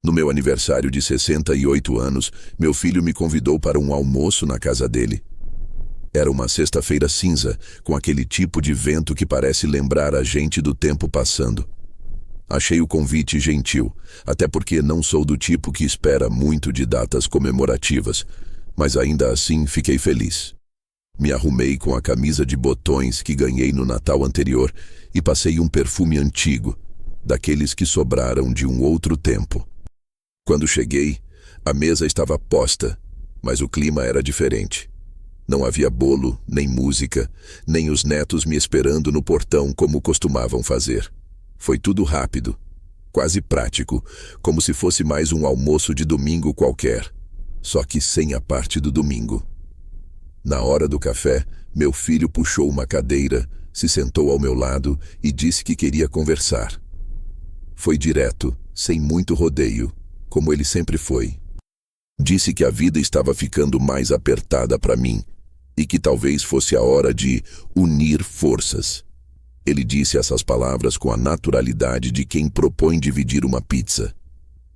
No meu aniversário de 68 anos, meu filho me convidou para um almoço na casa dele. Era uma sexta-feira cinza, com aquele tipo de vento que parece lembrar a gente do tempo passando. Achei o convite gentil, até porque não sou do tipo que espera muito de datas comemorativas, mas ainda assim fiquei feliz. Me arrumei com a camisa de botões que ganhei no Natal anterior e passei um perfume antigo, daqueles que sobraram de um outro tempo. Quando cheguei, a mesa estava posta, mas o clima era diferente. Não havia bolo, nem música, nem os netos me esperando no portão como costumavam fazer. Foi tudo rápido, quase prático, como se fosse mais um almoço de domingo qualquer, só que sem a parte do domingo. Na hora do café, meu filho puxou uma cadeira, se sentou ao meu lado e disse que queria conversar. Foi direto, sem muito rodeio, como ele sempre foi. Disse que a vida estava ficando mais apertada para mim e que talvez fosse a hora de unir forças. Ele disse essas palavras com a naturalidade de quem propõe dividir uma pizza.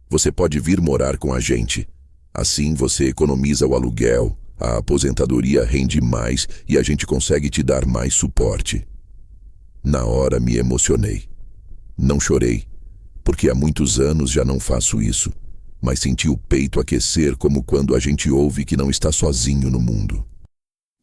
Você pode vir morar com a gente. Assim você economiza o aluguel, a aposentadoria rende mais e a gente consegue te dar mais suporte. Na hora me emocionei. Não chorei, porque há muitos anos já não faço isso, mas senti o peito aquecer como quando a gente ouve que não está sozinho no mundo.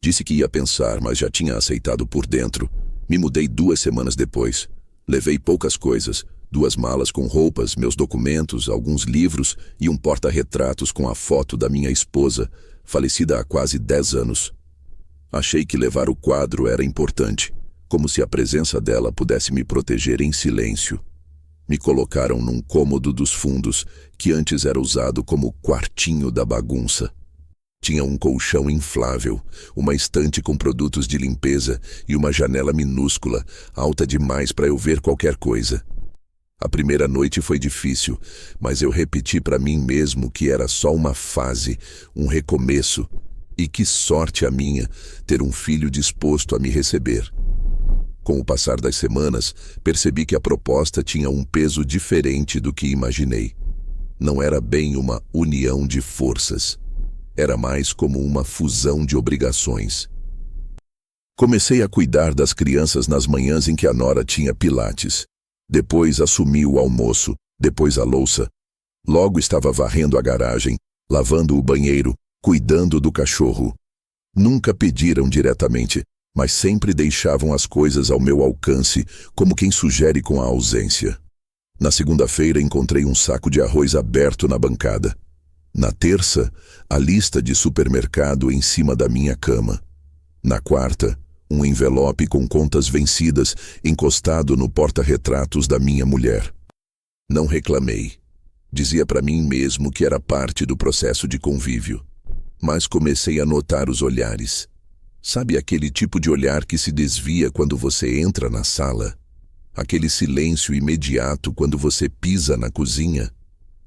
Disse que ia pensar, mas já tinha aceitado por dentro. Me mudei 2 semanas depois. Levei poucas coisas, 2 malas com roupas, meus documentos, alguns livros e um porta-retratos com a foto da minha esposa, falecida há quase 10 anos. Achei que levar o quadro era importante, como se a presença dela pudesse me proteger em silêncio. Me colocaram num cômodo dos fundos, que antes era usado como quartinho da bagunça. Tinha um colchão inflável, uma estante com produtos de limpeza e uma janela minúscula, alta demais para eu ver qualquer coisa. A primeira noite foi difícil, mas eu repeti para mim mesmo que era só uma fase, um recomeço, e que sorte a minha ter um filho disposto a me receber. Com o passar das semanas, percebi que a proposta tinha um peso diferente do que imaginei. Não era bem uma união de forças. Era mais como uma fusão de obrigações. Comecei a cuidar das crianças nas manhãs em que a nora tinha pilates. Depois assumi o almoço, depois a louça. Logo estava varrendo a garagem, lavando o banheiro, cuidando do cachorro. Nunca pediram diretamente, mas sempre deixavam as coisas ao meu alcance, como quem sugere com a ausência. Na segunda-feira encontrei um saco de arroz aberto na bancada. Na terça, a lista de supermercado em cima da minha cama. Na quarta, um envelope com contas vencidas encostado no porta-retratos da minha mulher. Não reclamei. Dizia para mim mesmo que era parte do processo de convívio. Mas comecei a notar os olhares. Sabe aquele tipo de olhar que se desvia quando você entra na sala? Aquele silêncio imediato quando você pisa na cozinha?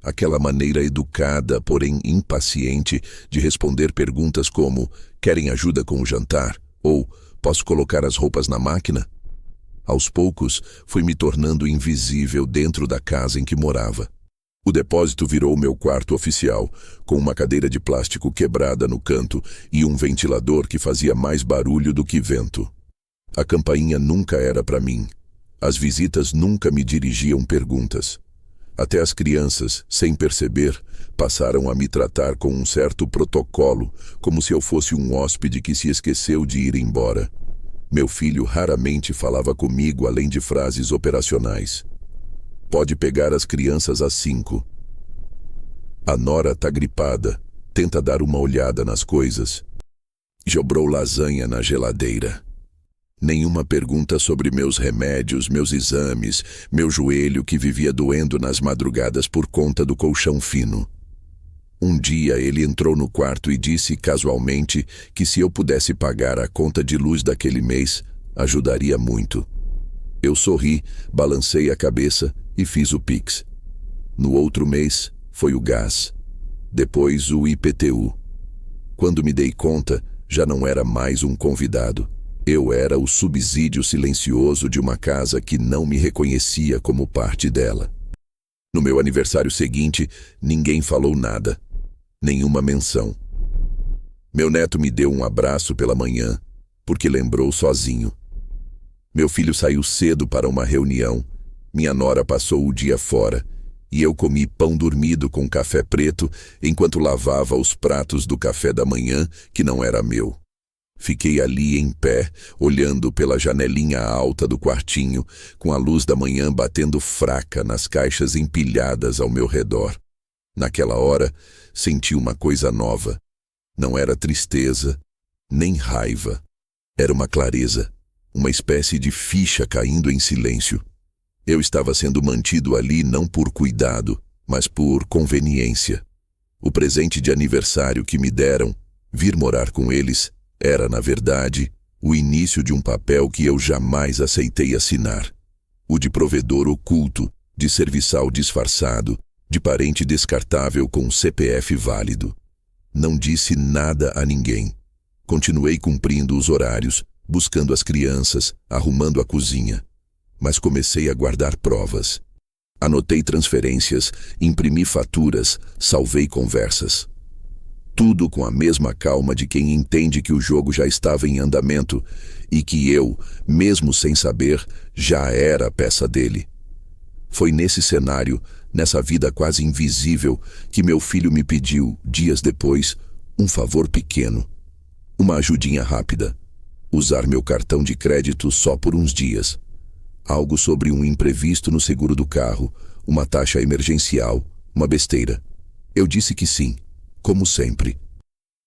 Aquela maneira educada, porém impaciente, de responder perguntas como: querem ajuda com o jantar? Ou posso colocar as roupas na máquina? Aos poucos, fui me tornando invisível dentro da casa em que morava. O depósito virou meu quarto oficial, com uma cadeira de plástico quebrada no canto e um ventilador que fazia mais barulho do que vento. A campainha nunca era para mim. As visitas nunca me dirigiam perguntas. Até as crianças, sem perceber, passaram a me tratar com um certo protocolo, como se eu fosse um hóspede que se esqueceu de ir embora. Meu filho raramente falava comigo além de frases operacionais. Pode pegar as crianças às 5. A nora tá gripada, tenta dar uma olhada nas coisas. Sobrou lasanha na geladeira. Nenhuma pergunta sobre meus remédios, meus exames, meu joelho que vivia doendo nas madrugadas por conta do colchão fino. Um dia ele entrou no quarto e disse casualmente que se eu pudesse pagar a conta de luz daquele mês, ajudaria muito. Eu sorri, balancei a cabeça e fiz o Pix. No outro mês, foi o gás. Depois o IPTU. Quando me dei conta, já não era mais um convidado. Eu era o subsídio silencioso de uma casa que não me reconhecia como parte dela. No meu aniversário seguinte, ninguém falou nada, nenhuma menção. Meu neto me deu um abraço pela manhã, porque lembrou sozinho. Meu filho saiu cedo para uma reunião, minha nora passou o dia fora, e eu comi pão dormido com café preto enquanto lavava os pratos do café da manhã, que não era meu. Fiquei ali em pé, olhando pela janelinha alta do quartinho, com a luz da manhã batendo fraca nas caixas empilhadas ao meu redor. Naquela hora, senti uma coisa nova. Não era tristeza, nem raiva. Era uma clareza, uma espécie de ficha caindo em silêncio. Eu estava sendo mantido ali não por cuidado, mas por conveniência. O presente de aniversário que me deram, vir morar com eles, era, na verdade, o início de um papel que eu jamais aceitei assinar. O de provedor oculto, de serviçal disfarçado, de parente descartável com CPF válido. Não disse nada a ninguém. Continuei cumprindo os horários, buscando as crianças, arrumando a cozinha. Mas comecei a guardar provas. Anotei transferências, imprimi faturas, salvei conversas. Tudo com a mesma calma de quem entende que o jogo já estava em andamento e que eu, mesmo sem saber, já era a peça dele. Foi nesse cenário, nessa vida quase invisível, que meu filho me pediu, dias depois, um favor pequeno. Uma ajudinha rápida. Usar meu cartão de crédito só por uns dias. Algo sobre um imprevisto no seguro do carro, uma taxa emergencial, uma besteira. Eu disse que sim, como sempre.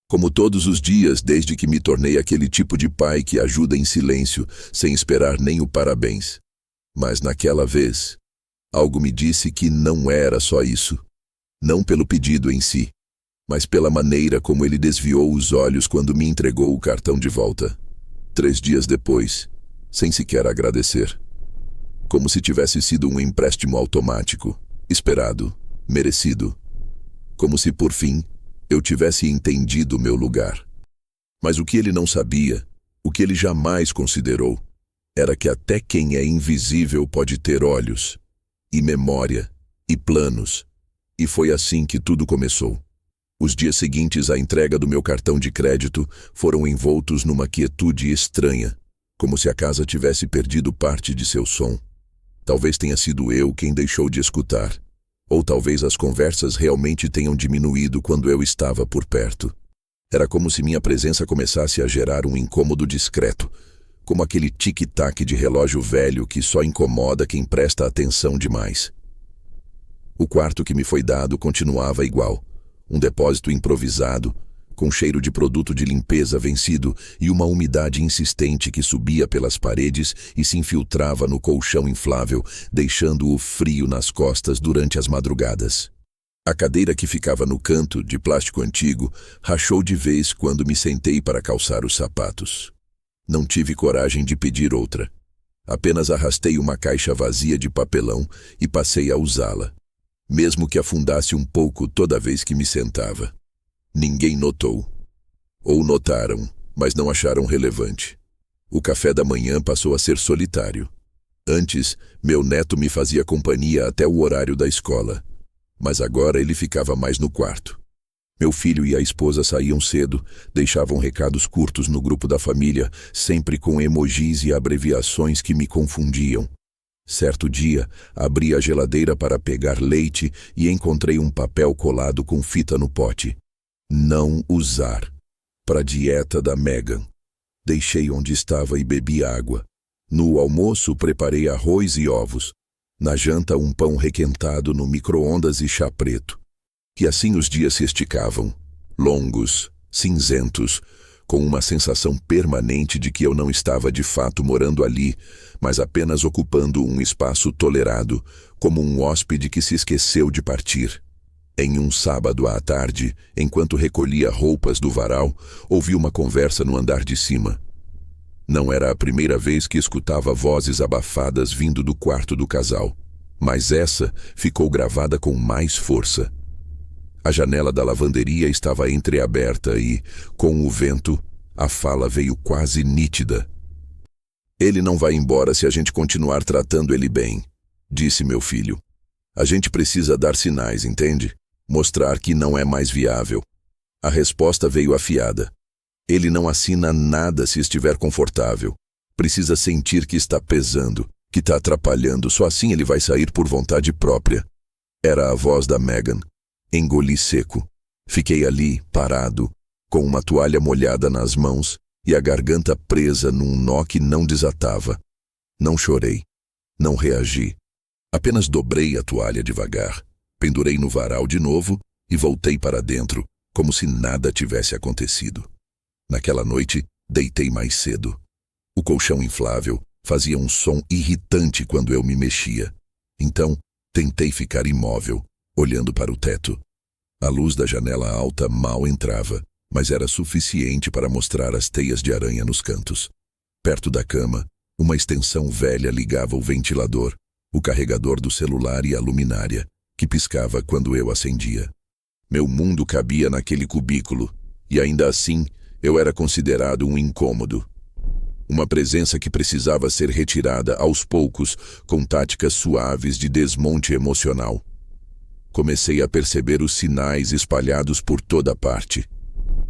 Como todos os dias desde que me tornei aquele tipo de pai que ajuda em silêncio, sem esperar nem o parabéns. Mas naquela vez, algo me disse que não era só isso. Não pelo pedido em si, mas pela maneira como ele desviou os olhos quando me entregou o cartão de volta. 3 dias depois, sem sequer agradecer. Como se tivesse sido um empréstimo automático, esperado, merecido. Como se, por fim, eu tivesse entendido meu lugar. Mas o que ele não sabia, o que ele jamais considerou, era que até quem é invisível pode ter olhos, e memória, e planos. E foi assim que tudo começou. Os dias seguintes à entrega do meu cartão de crédito foram envoltos numa quietude estranha, como se a casa tivesse perdido parte de seu som. Talvez tenha sido eu quem deixou de escutar. Ou talvez as conversas realmente tenham diminuído quando eu estava por perto. Era como se minha presença começasse a gerar um incômodo discreto, como aquele tic-tac de relógio velho que só incomoda quem presta atenção demais. O quarto que me foi dado continuava igual, um depósito improvisado, com cheiro de produto de limpeza vencido e uma umidade insistente que subia pelas paredes e se infiltrava no colchão inflável, deixando-o frio nas costas durante as madrugadas. A cadeira que ficava no canto, de plástico antigo, rachou de vez quando me sentei para calçar os sapatos. Não tive coragem de pedir outra. Apenas arrastei uma caixa vazia de papelão e passei a usá-la, mesmo que afundasse um pouco toda vez que me sentava. Ninguém notou. Ou notaram, mas não acharam relevante. O café da manhã passou a ser solitário. Antes, meu neto me fazia companhia até o horário da escola. Mas agora ele ficava mais no quarto. Meu filho e a esposa saíam cedo, deixavam recados curtos no grupo da família, sempre com emojis e abreviações que me confundiam. Certo dia, abri a geladeira para pegar leite e encontrei um papel colado com fita no pote. Não usar. Para a dieta da Megan. Deixei onde estava e bebi água. No almoço, preparei arroz e ovos. Na janta, um pão requentado no micro-ondas e chá preto. E assim os dias se esticavam, longos, cinzentos, com uma sensação permanente de que eu não estava de fato morando ali, mas apenas ocupando um espaço tolerado, como um hóspede que se esqueceu de partir. Em um sábado à tarde, enquanto recolhia roupas do varal, ouvi uma conversa no andar de cima. Não era a primeira vez que escutava vozes abafadas vindo do quarto do casal, mas essa ficou gravada com mais força. A janela da lavanderia estava entreaberta e, com o vento, a fala veio quase nítida. "Ele não vai embora se a gente continuar tratando ele bem", disse meu filho. A gente precisa dar sinais, entende? Mostrar que não é mais viável. A resposta veio afiada. Ele não assina nada se estiver confortável. Precisa sentir que está pesando, que está atrapalhando, só assim ele vai sair por vontade própria. Era a voz da Megan. Engoli seco. Fiquei ali, parado, com uma toalha molhada nas mãos e a garganta presa num nó que não desatava. Não chorei. Não reagi. Apenas dobrei a toalha devagar, pendurei no varal de novo e voltei para dentro, como se nada tivesse acontecido. Naquela noite, deitei mais cedo. O colchão inflável fazia um som irritante quando eu me mexia. Então, tentei ficar imóvel, olhando para o teto. A luz da janela alta mal entrava, mas era suficiente para mostrar as teias de aranha nos cantos. Perto da cama, uma extensão velha ligava o ventilador, o carregador do celular e a luminária, que piscava quando eu acendia. Meu mundo cabia naquele cubículo, e ainda assim eu era considerado um incômodo. Uma presença que precisava ser retirada aos poucos com táticas suaves de desmonte emocional. Comecei a perceber os sinais espalhados por toda parte.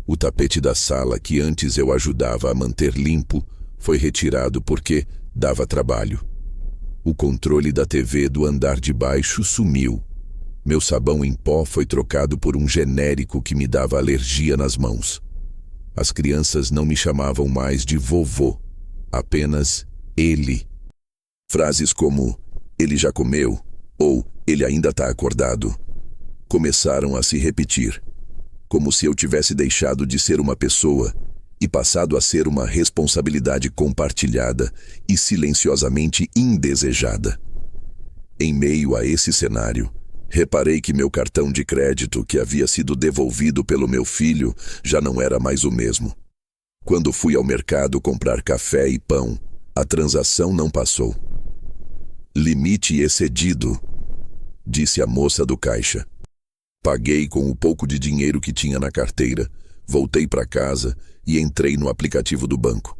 O tapete da sala que antes eu ajudava a manter limpo foi retirado porque dava trabalho. O controle da TV do andar de baixo sumiu. Meu sabão em pó foi trocado por um genérico que me dava alergia nas mãos. As crianças não me chamavam mais de vovô, apenas ele. Frases como, ele já comeu, ou ele ainda está acordado, começaram a se repetir, como se eu tivesse deixado de ser uma pessoa e passado a ser uma responsabilidade compartilhada e silenciosamente indesejada. Em meio a esse cenário, reparei que meu cartão de crédito, que havia sido devolvido pelo meu filho, já não era mais o mesmo. Quando fui ao mercado comprar café e pão, a transação não passou. Limite excedido, disse a moça do caixa. Paguei com o pouco de dinheiro que tinha na carteira, voltei para casa e entrei no aplicativo do banco.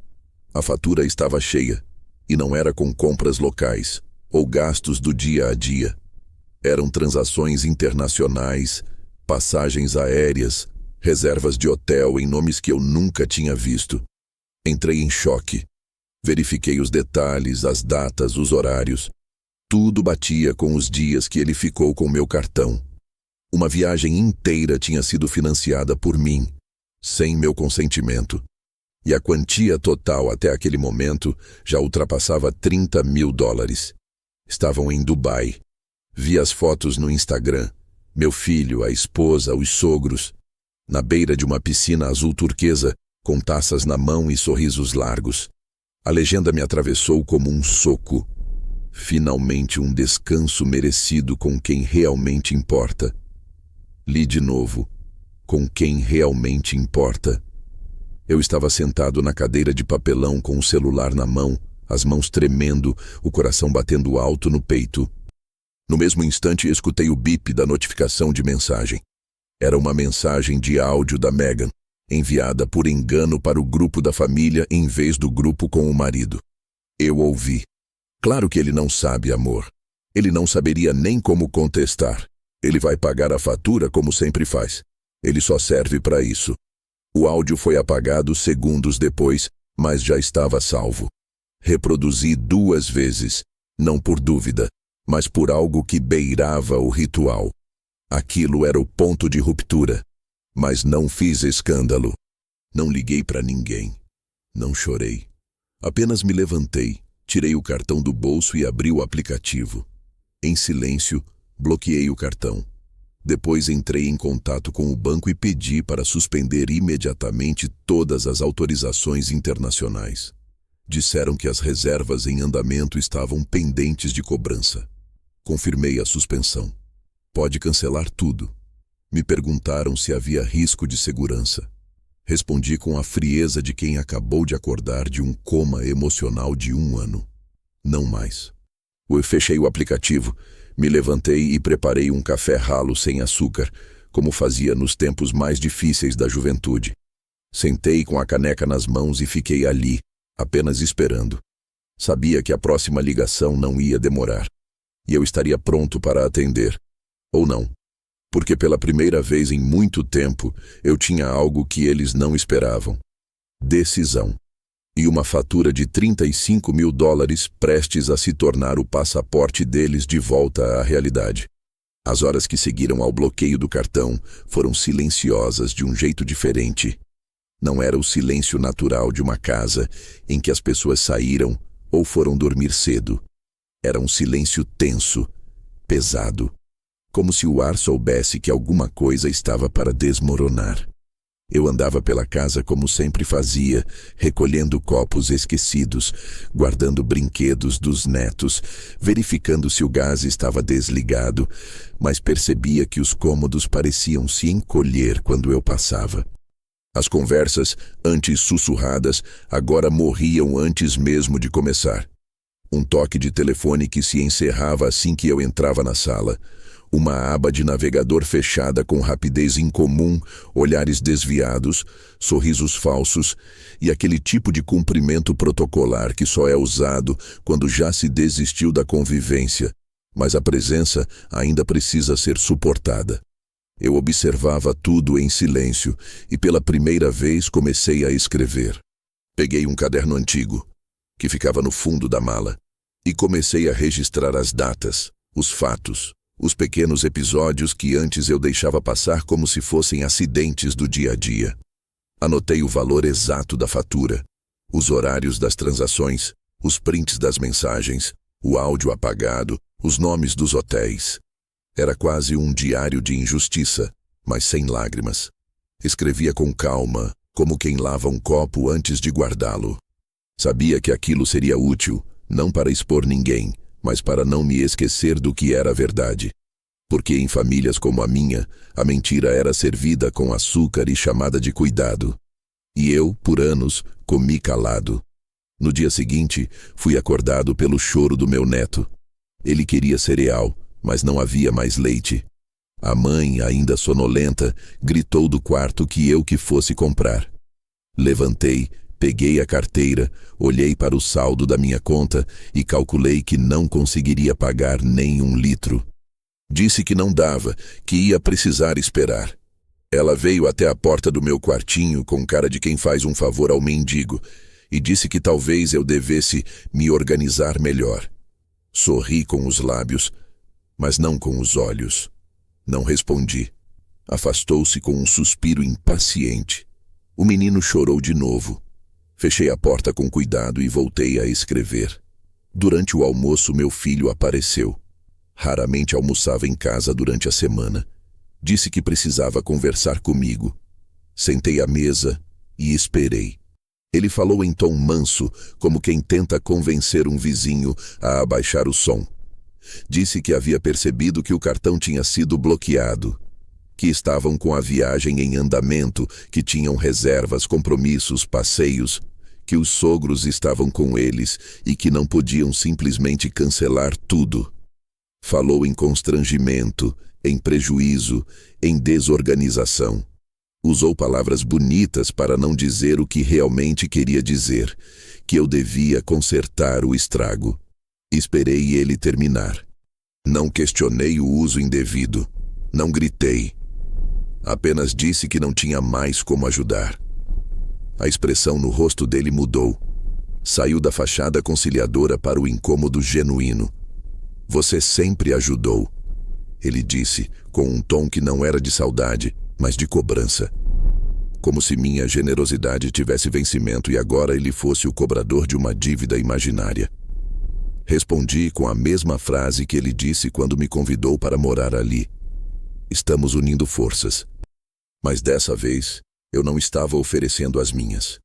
A fatura estava cheia, e não era com compras locais ou gastos do dia a dia. Eram transações internacionais, passagens aéreas, reservas de hotel em nomes que eu nunca tinha visto. Entrei em choque. Verifiquei os detalhes, as datas, os horários. Tudo batia com os dias que ele ficou com meu cartão. Uma viagem inteira tinha sido financiada por mim, sem meu consentimento. E a quantia total até aquele momento já ultrapassava $30 mil. Estavam em Dubai. Vi as fotos no Instagram. Meu filho, a esposa, os sogros. Na beira de uma piscina azul turquesa, com taças na mão e sorrisos largos. A legenda me atravessou como um soco. Finalmente um descanso merecido com quem realmente importa. Li de novo. Com quem realmente importa. Eu estava sentado na cadeira de papelão com o celular na mão, as mãos tremendo, o coração batendo alto no peito. No mesmo instante, escutei o bip da notificação de mensagem. Era uma mensagem de áudio da Megan, enviada por engano para o grupo da família em vez do grupo com o marido. Eu ouvi. Claro que ele não sabe, amor. Ele não saberia nem como contestar. Ele vai pagar a fatura como sempre faz. Ele só serve para isso. O áudio foi apagado segundos depois, mas já estava salvo. Reproduzi 2 vezes, não por dúvida, mas por algo que beirava o ritual. Aquilo era o ponto de ruptura, mas não fiz escândalo. Não liguei para ninguém. Não chorei. Apenas me levantei, tirei o cartão do bolso e abri o aplicativo. Em silêncio, bloqueei o cartão. Depois entrei em contato com o banco e pedi para suspender imediatamente todas as autorizações internacionais. Disseram que as reservas em andamento estavam pendentes de cobrança. Confirmei a suspensão. Pode cancelar tudo. Me perguntaram se havia risco de segurança. Respondi com a frieza de quem acabou de acordar de um coma emocional de 1 ano. Não mais. Eu fechei o aplicativo, me levantei e preparei um café ralo sem açúcar, como fazia nos tempos mais difíceis da juventude. Sentei com a caneca nas mãos e fiquei ali, apenas esperando. Sabia que a próxima ligação não ia demorar. e eu estaria pronto para atender. Ou não. Porque pela primeira vez em muito tempo, eu tinha algo que eles não esperavam. Decisão. E uma fatura de $35.000 prestes a se tornar o passaporte deles de volta à realidade. As horas que seguiram ao bloqueio do cartão foram silenciosas de um jeito diferente. Não era o silêncio natural de uma casa em que as pessoas saíram ou foram dormir cedo. Era um silêncio tenso, pesado, como se o ar soubesse que alguma coisa estava para desmoronar. Eu andava pela casa como sempre fazia, recolhendo copos esquecidos, guardando brinquedos dos netos, verificando se o gás estava desligado, mas percebia que os cômodos pareciam se encolher quando eu passava. As conversas, antes sussurradas, agora morriam antes mesmo de começar. Um toque de telefone que se encerrava assim que eu entrava na sala. Uma aba de navegador fechada com rapidez incomum, olhares desviados, sorrisos falsos e aquele tipo de cumprimento protocolar que só é usado quando já se desistiu da convivência, mas a presença ainda precisa ser suportada. Eu observava tudo em silêncio e pela primeira vez comecei a escrever. Peguei um caderno antigo, que ficava no fundo da mala, e comecei a registrar as datas, os fatos, os pequenos episódios que antes eu deixava passar como se fossem acidentes do dia a dia. Anotei o valor exato da fatura, os horários das transações, os prints das mensagens, o áudio apagado, os nomes dos hotéis. Era quase um diário de injustiça, mas sem lágrimas. Escrevia com calma, como quem lava um copo antes de guardá-lo. Sabia que aquilo seria útil, não para expor ninguém, mas para não me esquecer do que era verdade. Porque em famílias como a minha, a mentira era servida com açúcar e chamada de cuidado. E eu, por anos, comi calado. No dia seguinte, fui acordado pelo choro do meu neto. Ele queria cereal, mas não havia mais leite. A mãe, ainda sonolenta, gritou do quarto que fosse comprar. Levantei, peguei a carteira, olhei para o saldo da minha conta e calculei que não conseguiria pagar nem 1 litro. Disse que não dava, que ia precisar esperar. Ela veio até a porta do meu quartinho com cara de quem faz um favor ao mendigo e disse que talvez eu devesse me organizar melhor. Sorri com os lábios, mas não com os olhos. Não respondi. Afastou-se com um suspiro impaciente. O menino chorou de novo. Fechei a porta com cuidado e voltei a escrever. Durante o almoço, meu filho apareceu. Raramente almoçava em casa durante a semana. Disse que precisava conversar comigo. Sentei à mesa e esperei. Ele falou em tom manso, como quem tenta convencer um vizinho a abaixar o som. Disse que havia percebido que o cartão tinha sido bloqueado, que estavam com a viagem em andamento, que tinham reservas, compromissos, passeios, que os sogros estavam com eles e que não podiam simplesmente cancelar tudo. Falou em constrangimento, em prejuízo, em desorganização. Usou palavras bonitas para não dizer o que realmente queria dizer, que eu devia consertar o estrago. Esperei ele terminar. Não questionei o uso indevido. Não gritei. Apenas disse que não tinha mais como ajudar. A expressão no rosto dele mudou. Saiu da fachada conciliadora para o incômodo genuíno. Você sempre ajudou, ele disse, com um tom que não era de saudade, mas de cobrança. Como se minha generosidade tivesse vencimento e agora ele fosse o cobrador de uma dívida imaginária. Respondi com a mesma frase que ele disse quando me convidou para morar ali. Estamos unindo forças. Mas dessa vez, eu não estava oferecendo as minhas.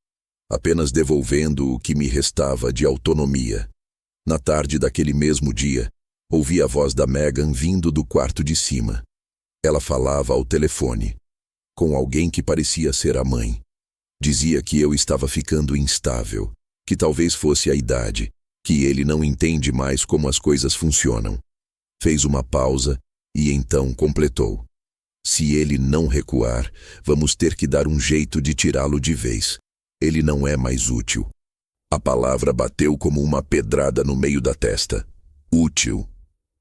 Apenas devolvendo o que me restava de autonomia. Na tarde daquele mesmo dia, ouvi a voz da Megan vindo do quarto de cima. Ela falava ao telefone, com alguém que parecia ser a mãe. Dizia que eu estava ficando instável, que talvez fosse a idade, que ele não entende mais como as coisas funcionam. Fez uma pausa e então completou. Se ele não recuar, vamos ter que dar um jeito de tirá-lo de vez. Ele não é mais útil. A palavra bateu como uma pedrada no meio da testa. Útil.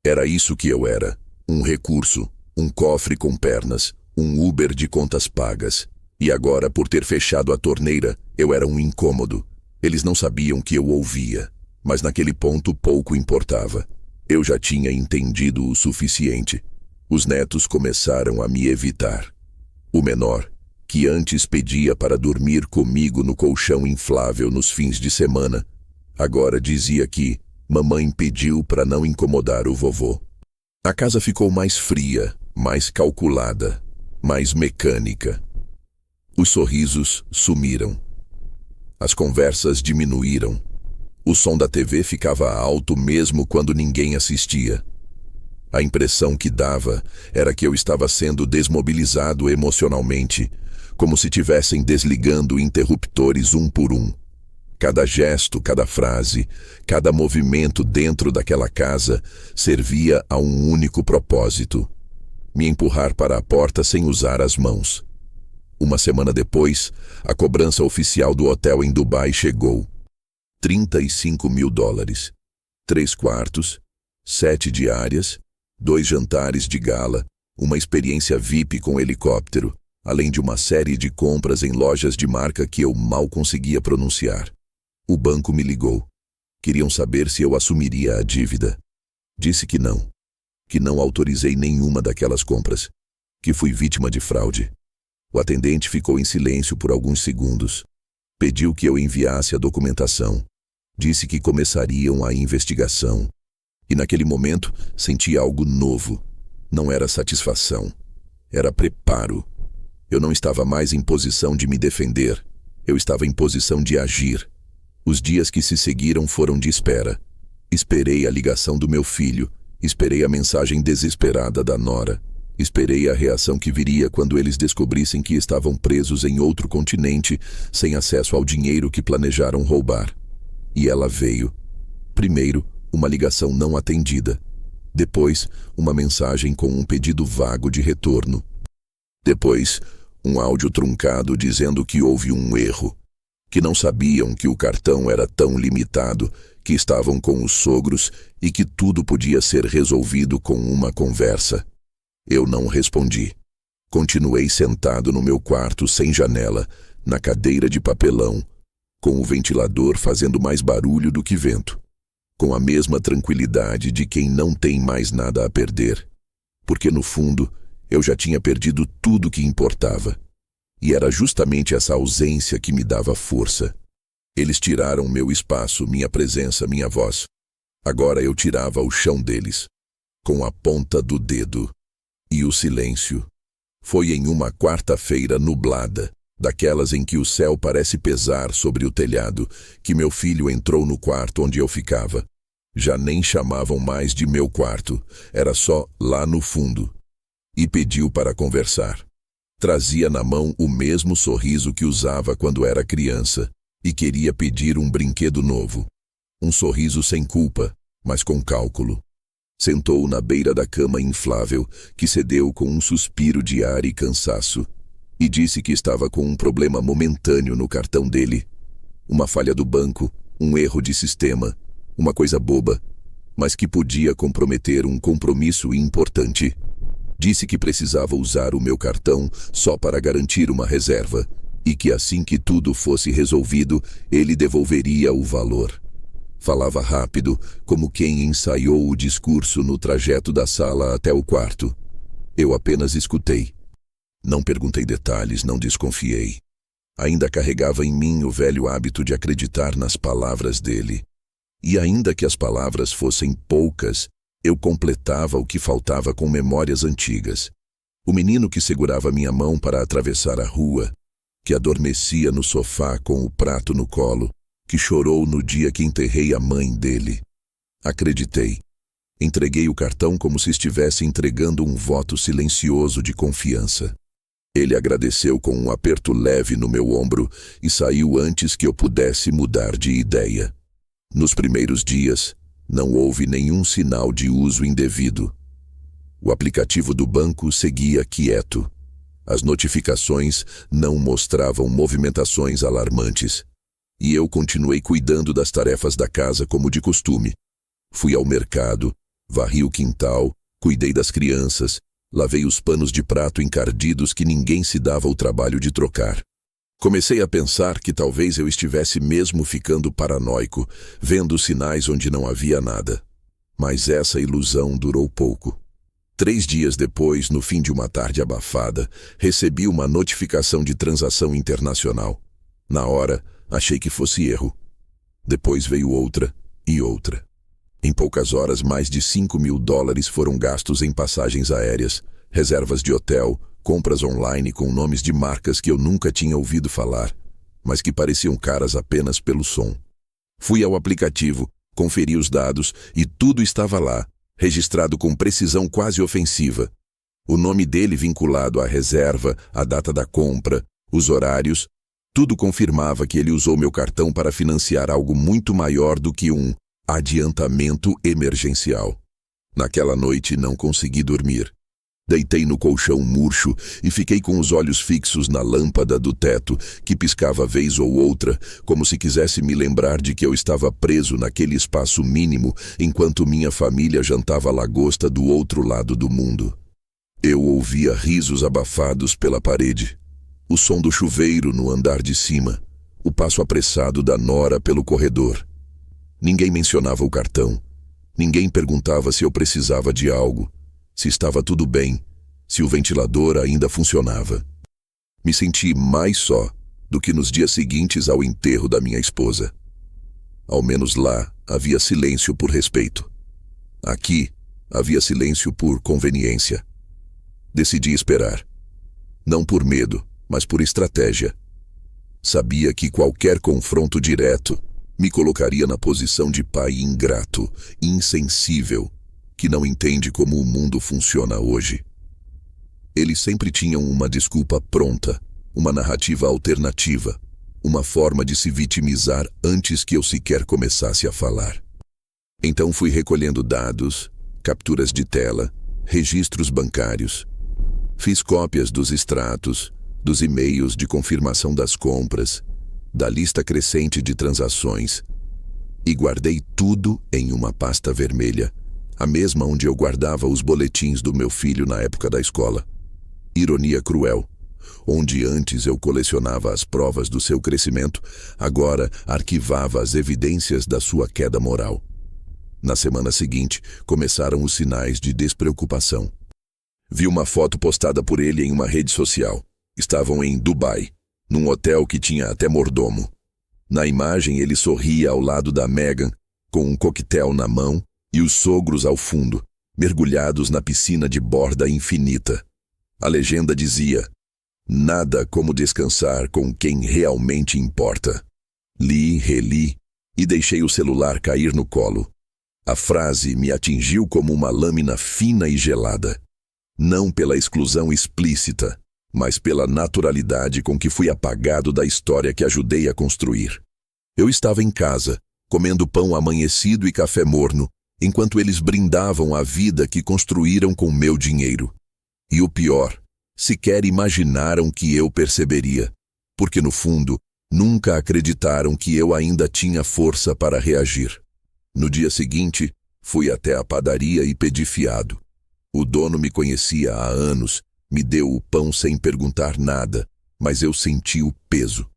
Era isso que eu era. Um recurso, um cofre com pernas, um Uber de contas pagas. E agora, por ter fechado a torneira, eu era um incômodo. Eles não sabiam que eu ouvia, mas naquele ponto pouco importava. Eu já tinha entendido o suficiente. Os netos começaram a me evitar. O menor, que antes pedia para dormir comigo no colchão inflável nos fins de semana, agora dizia que mamãe pediu para não incomodar o vovô. A casa ficou mais fria, mais calculada, mais mecânica. Os sorrisos sumiram. As conversas diminuíram. O som da TV ficava alto mesmo quando ninguém assistia. A impressão que dava era que eu estava sendo desmobilizado emocionalmente, como se tivessem desligando interruptores um por um. Cada gesto, cada frase, cada movimento dentro daquela casa servia a um único propósito: me empurrar para a porta sem usar as mãos. Uma semana depois, a cobrança oficial do hotel em Dubai chegou. $35 mil. 3 quartos, 7 diárias, 2 jantares de gala, uma experiência VIP com helicóptero, além de uma série de compras em lojas de marca que eu mal conseguia pronunciar. O banco me ligou. Queriam saber se eu assumiria a dívida. Disse que não autorizei nenhuma daquelas compras, que fui vítima de fraude. O atendente ficou em silêncio por alguns segundos. Pediu que eu enviasse a documentação. Disse que começariam a investigação. E naquele momento senti algo novo. Não era satisfação. Era preparo. Eu não estava mais em posição de me defender. Eu estava em posição de agir. Os dias que se seguiram foram de espera. Esperei a ligação do meu filho. Esperei a mensagem desesperada da nora. Esperei a reação que viria quando eles descobrissem que estavam presos em outro continente, sem acesso ao dinheiro que planejaram roubar. E ela veio. Primeiro, uma ligação não atendida. Depois, uma mensagem com um pedido vago de retorno. Depois, um áudio truncado dizendo que houve um erro, que não sabiam que o cartão era tão limitado, que estavam com os sogros e que tudo podia ser resolvido com uma conversa. Eu não respondi. Continuei sentado no meu quarto sem janela, na cadeira de papelão, com o ventilador fazendo mais barulho do que vento, com a mesma tranquilidade de quem não tem mais nada a perder, porque no fundo eu já tinha perdido tudo que importava, e era justamente essa ausência que me dava força. Eles tiraram meu espaço, minha presença, minha voz. Agora eu tirava o chão deles, com a ponta do dedo. E o silêncio. Foi em uma quarta-feira nublada, daquelas em que o céu parece pesar sobre o telhado, que meu filho entrou no quarto onde eu ficava. Já nem chamavam mais de meu quarto, era só lá no fundo. E pediu para conversar. Trazia na mão o mesmo sorriso que usava quando era criança, e queria pedir um brinquedo novo. Um sorriso sem culpa, mas com cálculo. Sentou na beira da cama inflável, que cedeu com um suspiro de ar e cansaço, e disse que estava com um problema momentâneo no cartão dele. Uma falha do banco, um erro de sistema, uma coisa boba, mas que podia comprometer um compromisso importante. Disse que precisava usar o meu cartão só para garantir uma reserva, e que assim que tudo fosse resolvido, ele devolveria o valor. Falava rápido, como quem ensaiou o discurso no trajeto da sala até o quarto. Eu apenas escutei. Não perguntei detalhes, não desconfiei. Ainda carregava em mim o velho hábito de acreditar nas palavras dele. E ainda que as palavras fossem poucas, eu completava o que faltava com memórias antigas. O menino que segurava minha mão para atravessar a rua, que adormecia no sofá com o prato no colo, que chorou no dia que enterrei a mãe dele. Acreditei. Entreguei o cartão como se estivesse entregando um voto silencioso de confiança. Ele agradeceu com um aperto leve no meu ombro e saiu antes que eu pudesse mudar de ideia. Nos primeiros dias, não houve nenhum sinal de uso indevido. O aplicativo do banco seguia quieto. As notificações não mostravam movimentações alarmantes. E eu continuei cuidando das tarefas da casa como de costume. Fui ao mercado, Varri o quintal, cuidei das crianças, lavei os panos de prato encardidos que ninguém se dava o trabalho de trocar. Comecei a pensar que talvez eu estivesse mesmo ficando paranoico, vendo sinais onde não havia nada. Mas essa ilusão durou pouco. 3 dias depois, no fim de uma tarde abafada, recebi uma notificação de transação internacional. Na hora, achei que fosse erro. Depois veio outra e outra. Em poucas horas, mais de $5.000 foram gastos em passagens aéreas, reservas de hotel, compras online com nomes de marcas que eu nunca tinha ouvido falar, mas que pareciam caras apenas pelo som. Fui ao aplicativo, conferi os dados e tudo estava lá, registrado com precisão quase ofensiva. O nome dele vinculado à reserva, a data da compra, os horários, tudo confirmava que ele usou meu cartão para financiar algo muito maior do que um adiantamento emergencial. Naquela noite não consegui dormir. Deitei no colchão murcho e fiquei com os olhos fixos na lâmpada do teto, que piscava vez ou outra, como se quisesse me lembrar de que eu estava preso naquele espaço mínimo, enquanto minha família jantava lagosta do outro lado do mundo. Eu ouvia risos abafados pela parede, o som do chuveiro no andar de cima, o passo apressado da nora pelo corredor. Ninguém mencionava o cartão. Ninguém perguntava se eu precisava de algo, se estava tudo bem, se o ventilador ainda funcionava. Me senti mais só do que nos dias seguintes ao enterro da minha esposa. Ao menos lá havia silêncio por respeito. Aqui havia silêncio por conveniência. Decidi esperar. Não por medo, mas por estratégia. Sabia que qualquer confronto direto me colocaria na posição de pai ingrato, insensível, que não entende como o mundo funciona hoje. Eles sempre tinham uma desculpa pronta, uma narrativa alternativa, uma forma de se vitimizar antes que eu sequer começasse a falar. Então fui recolhendo dados, capturas de tela, registros bancários. Fiz cópias dos extratos, dos e-mails de confirmação das compras, da lista crescente de transações, e guardei tudo em uma pasta vermelha, a mesma onde eu guardava os boletins do meu filho na época da escola. Ironia cruel. Onde antes eu colecionava as provas do seu crescimento, agora arquivava as evidências da sua queda moral. Na semana seguinte, começaram os sinais de despreocupação. Vi uma foto postada por ele em uma rede social. Estavam em Dubai, num hotel que tinha até mordomo. Na imagem, ele sorria ao lado da Meghan, com um coquetel na mão, e os sogros ao fundo, mergulhados na piscina de borda infinita. A legenda dizia: "Nada como descansar com quem realmente importa." Li, reli e deixei o celular cair no colo. A frase me atingiu como uma lâmina fina e gelada. Não pela exclusão explícita, mas pela naturalidade com que fui apagado da história que ajudei a construir. Eu estava em casa, comendo pão amanhecido e café morno, enquanto eles brindavam a vida que construíram com meu dinheiro. E o pior, sequer imaginaram que eu perceberia, porque no fundo, nunca acreditaram que eu ainda tinha força para reagir. No dia seguinte, fui até a padaria e pedi fiado. O dono me conhecia há anos, me deu o pão sem perguntar nada, mas eu senti o peso.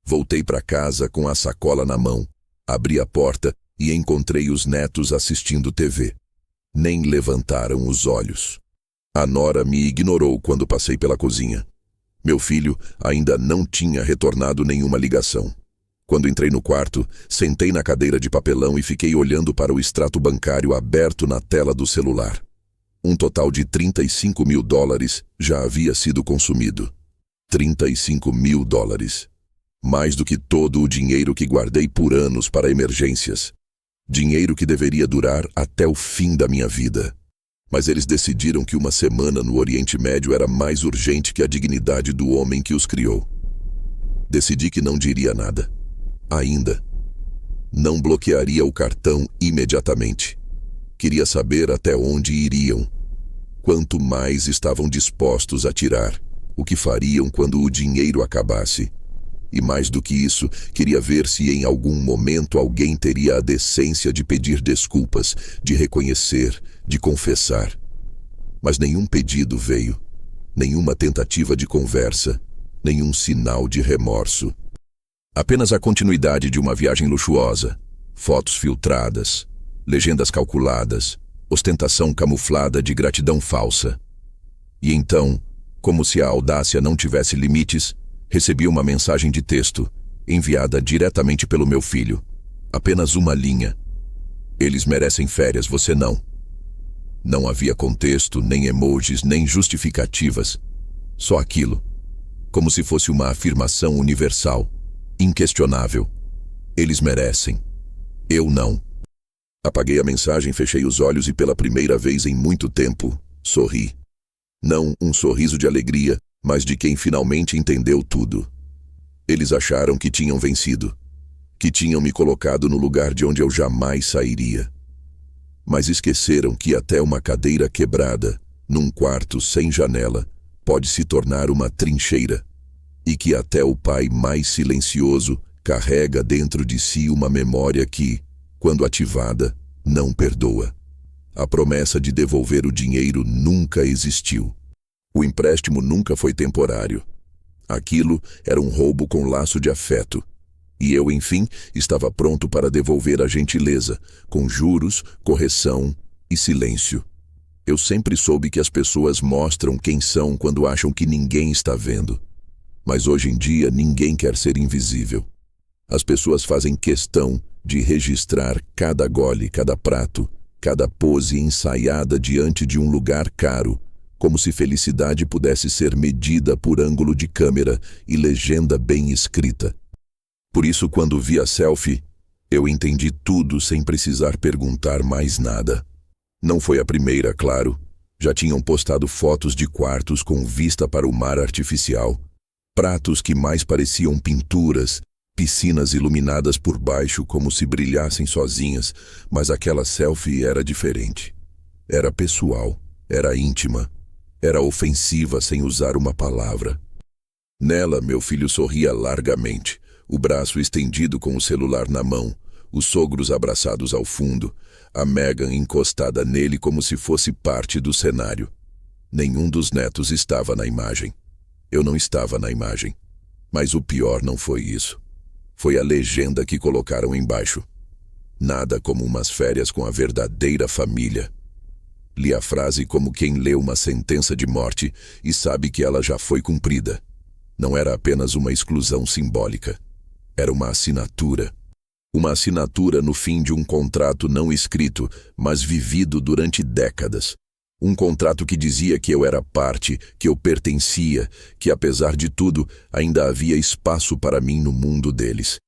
Voltei para casa com a sacola na mão, abri a porta e encontrei os netos assistindo TV. Nem levantaram os olhos. A nora me ignorou quando passei pela cozinha. Meu filho ainda não tinha retornado nenhuma ligação. Quando entrei no quarto, sentei na cadeira de papelão e fiquei olhando para o extrato bancário aberto na tela do celular. Um total de $35.000 já havia sido consumido. $35.000. Mais do que todo o dinheiro que guardei por anos para emergências. Dinheiro que deveria durar até o fim da minha vida. Mas eles decidiram que uma semana no Oriente Médio era mais urgente que a dignidade do homem que os criou. Decidi que não diria nada. Ainda. Não bloquearia o cartão imediatamente. Queria saber até onde iriam. Quanto mais estavam dispostos a tirar, o que fariam quando o dinheiro acabasse. E mais do que isso, queria ver se em algum momento alguém teria a decência de pedir desculpas, de reconhecer, de confessar. Mas nenhum pedido veio, nenhuma tentativa de conversa, nenhum sinal de remorso. Apenas a continuidade de uma viagem luxuosa, fotos filtradas, legendas calculadas, ostentação camuflada de gratidão falsa. E então, como se a audácia não tivesse limites, recebi uma mensagem de texto, enviada diretamente pelo meu filho. Apenas uma linha. Eles merecem férias, você não. Não havia contexto, nem emojis, nem justificativas. Só aquilo. Como se fosse uma afirmação universal, inquestionável. Eles merecem. Eu não. Apaguei a mensagem, fechei os olhos e pela primeira vez em muito tempo, sorri. Não um sorriso de alegria, mas de quem finalmente entendeu tudo. Eles acharam que tinham vencido, que tinham me colocado no lugar de onde eu jamais sairia. Mas esqueceram que até uma cadeira quebrada, num quarto sem janela, pode se tornar uma trincheira, e que até o pai mais silencioso carrega dentro de si uma memória que, quando ativada, não perdoa. A promessa de devolver o dinheiro nunca existiu. O empréstimo nunca foi temporário. Aquilo era um roubo com laço de afeto. E eu, enfim, estava pronto para devolver a gentileza, com juros, correção e silêncio. Eu sempre soube que as pessoas mostram quem são quando acham que ninguém está vendo. Mas hoje em dia ninguém quer ser invisível. As pessoas fazem questão de registrar cada gole, cada prato, cada pose ensaiada diante de um lugar caro, como se felicidade pudesse ser medida por ângulo de câmera e legenda bem escrita. Por isso, quando vi a selfie, eu entendi tudo sem precisar perguntar mais nada. Não foi a primeira, claro. Já tinham postado fotos de quartos com vista para o mar artificial, pratos que mais pareciam pinturas, piscinas iluminadas por baixo como se brilhassem sozinhas, mas aquela selfie era diferente. Era pessoal, era íntima, era ofensiva sem usar uma palavra. Nela, meu filho sorria largamente, o braço estendido com o celular na mão, os sogros abraçados ao fundo, a Megan encostada nele como se fosse parte do cenário. Nenhum dos netos estava na imagem. Eu não estava na imagem. Mas o pior não foi isso. Foi a legenda que colocaram embaixo. Nada como umas férias com a verdadeira família. Li a frase como quem lê uma sentença de morte e sabe que ela já foi cumprida. Não era apenas uma exclusão simbólica. Era uma assinatura. Uma assinatura no fim de um contrato não escrito, mas vivido durante décadas. Um contrato que dizia que eu era parte, que eu pertencia, que apesar de tudo, ainda havia espaço para mim no mundo deles.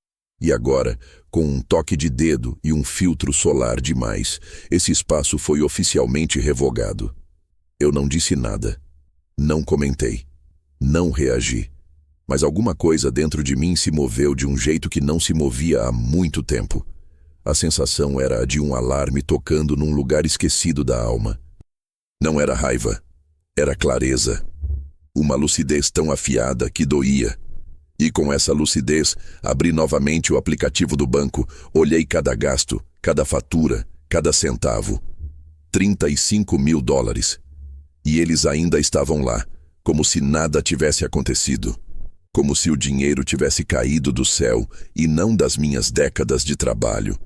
E agora, com um toque de dedo e um filtro solar demais, esse espaço foi oficialmente revogado. Eu não disse nada. Não comentei. Não reagi. Mas alguma coisa dentro de mim se moveu de um jeito que não se movia há muito tempo. A sensação era a de um alarme tocando num lugar esquecido da alma. Não era raiva, era clareza. Uma lucidez tão afiada que doía. E com essa lucidez, abri novamente o aplicativo do banco, olhei cada gasto, cada fatura, cada centavo. 35 mil dólares. E eles ainda estavam lá, como se nada tivesse acontecido. Como se o dinheiro tivesse caído do céu e não das minhas décadas de trabalho,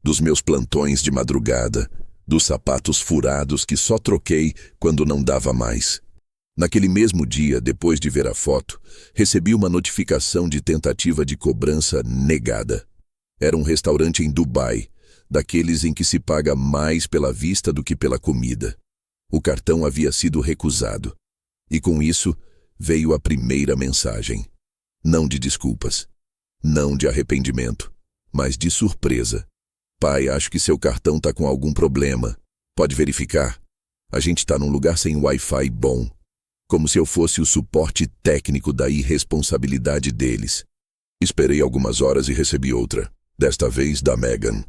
dos meus plantões de madrugada, dos sapatos furados que só troquei quando não dava mais. Naquele mesmo dia, depois de ver a foto, recebi uma notificação de tentativa de cobrança negada. Era um restaurante em Dubai, daqueles em que se paga mais pela vista do que pela comida. O cartão havia sido recusado. E com isso, veio a primeira mensagem. Não de desculpas, não de arrependimento, mas de surpresa. Pai, acho que seu cartão tá com algum problema. Pode verificar? A gente tá num lugar sem Wi-Fi bom. Como se eu fosse o suporte técnico da irresponsabilidade deles. Esperei algumas horas e recebi outra, desta vez da Megan.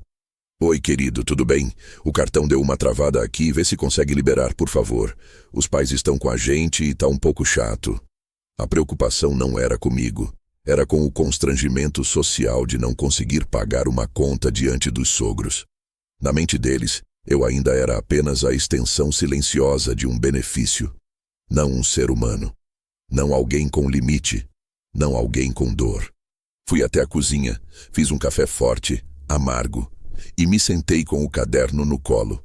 Oi, querido, tudo bem? O cartão deu uma travada aqui, vê se consegue liberar, por favor. Os pais estão com a gente e tá um pouco chato. A preocupação não era comigo. Era com o constrangimento social de não conseguir pagar uma conta diante dos sogros. Na mente deles, eu ainda era apenas a extensão silenciosa de um benefício. Não um ser humano. Não alguém com limite. Não alguém com dor. Fui até a cozinha, fiz um café forte, amargo, e me sentei com o caderno no colo.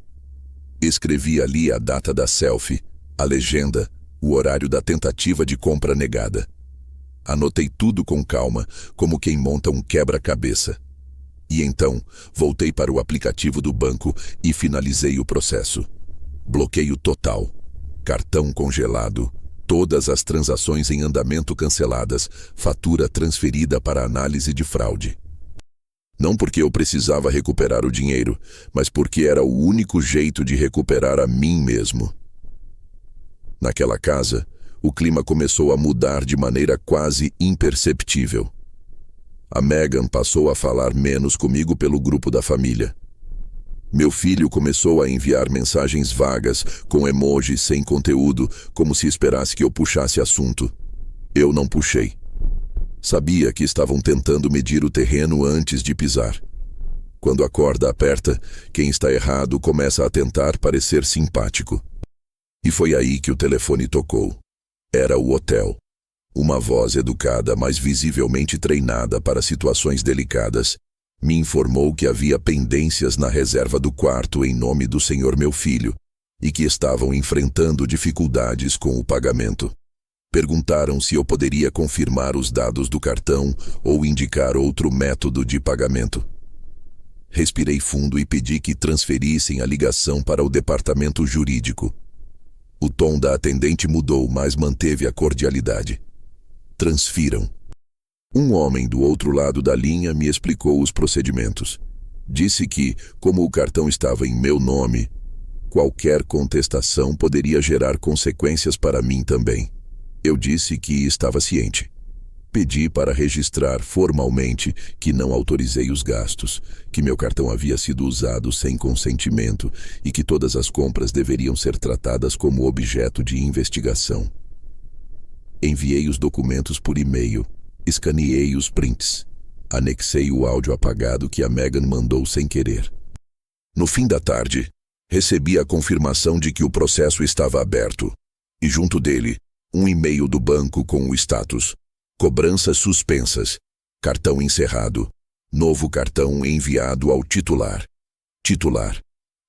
Escrevi ali a data da selfie, a legenda, o horário da tentativa de compra negada. Anotei tudo com calma, como quem monta um quebra-cabeça. E então, voltei para o aplicativo do banco e finalizei o processo. Bloqueio total. Cartão congelado. Todas as transações em andamento canceladas. Fatura transferida para análise de fraude. Não porque eu precisava recuperar o dinheiro, mas porque era o único jeito de recuperar a mim mesmo. Naquela casa, o clima começou a mudar de maneira quase imperceptível. A Megan passou a falar menos comigo pelo grupo da família. Meu filho começou a enviar mensagens vagas, com emojis sem conteúdo, como se esperasse que eu puxasse assunto. Eu não puxei. Sabia que estavam tentando medir o terreno antes de pisar. Quando a corda aperta, quem está errado começa a tentar parecer simpático. E foi aí que o telefone tocou. Era o hotel. Uma voz educada, mas visivelmente treinada para situações delicadas, me informou que havia pendências na reserva do quarto em nome do senhor meu filho e que estavam enfrentando dificuldades com o pagamento. Perguntaram se eu poderia confirmar os dados do cartão ou indicar outro método de pagamento. Respirei fundo e pedi que transferissem a ligação para o departamento jurídico. O tom da atendente mudou, mas manteve a cordialidade. Transfiram. Um homem do outro lado da linha me explicou os procedimentos. Disse que, como o cartão estava em meu nome, qualquer contestação poderia gerar consequências para mim também. Eu disse que estava ciente. Pedi para registrar formalmente que não autorizei os gastos, que meu cartão havia sido usado sem consentimento e que todas as compras deveriam ser tratadas como objeto de investigação. Enviei os documentos por e-mail, escaneei os prints, anexei o áudio apagado que a Megan mandou sem querer. No fim da tarde, recebi a confirmação de que o processo estava aberto, e junto dele, um e-mail do banco com o status: cobranças suspensas, cartão encerrado, novo cartão enviado ao titular. Titular.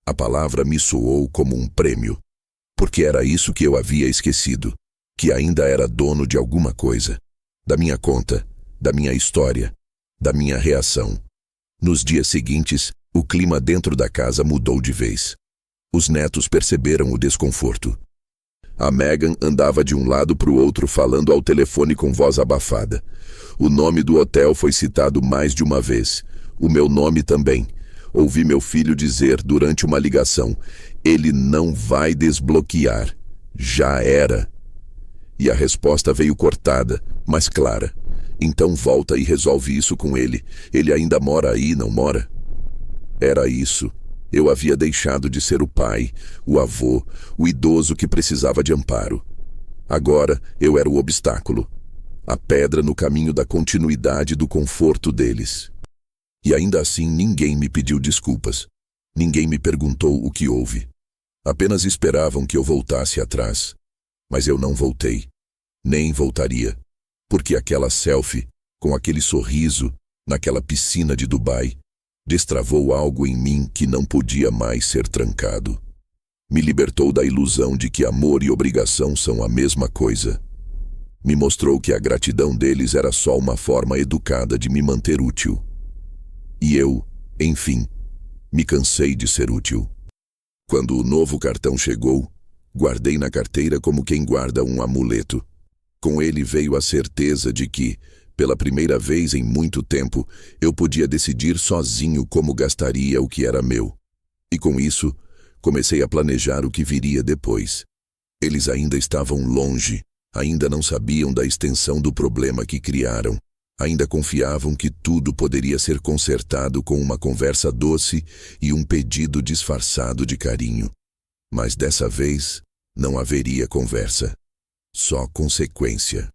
A palavra me soou como um prêmio, porque era isso que eu havia esquecido, que ainda era dono de alguma coisa, da minha conta, da minha história, da minha reação. Nos dias seguintes, o clima dentro da casa mudou de vez. Os netos perceberam o desconforto. A Megan andava de um lado para o outro falando ao telefone com voz abafada. O nome do hotel foi citado mais de uma vez. O meu nome também. Ouvi meu filho dizer durante uma ligação: ele não vai desbloquear. Já era. E a resposta veio cortada, mas clara. Então volta e resolve isso com ele. Ele ainda mora aí, não mora? Era isso. Eu havia deixado de ser o pai, o avô, o idoso que precisava de amparo. Agora eu era o obstáculo, a pedra no caminho da continuidade do conforto deles. E ainda assim ninguém me pediu desculpas. Ninguém me perguntou o que houve. Apenas esperavam que eu voltasse atrás. Mas eu não voltei. Nem voltaria. Porque aquela selfie, com aquele sorriso, naquela piscina de Dubai, destravou algo em mim que não podia mais ser trancado. Me libertou da ilusão de que amor e obrigação são a mesma coisa. Me mostrou que a gratidão deles era só uma forma educada de me manter útil. E eu, enfim, me cansei de ser útil. Quando o novo cartão chegou, guardei na carteira como quem guarda um amuleto. Com ele veio a certeza de que, pela primeira vez em muito tempo, eu podia decidir sozinho como gastaria o que era meu. E com isso, comecei a planejar o que viria depois. Eles ainda estavam longe, ainda não sabiam da extensão do problema que criaram, ainda confiavam que tudo poderia ser consertado com uma conversa doce e um pedido disfarçado de carinho. Mas dessa vez, não haveria conversa. Só consequência.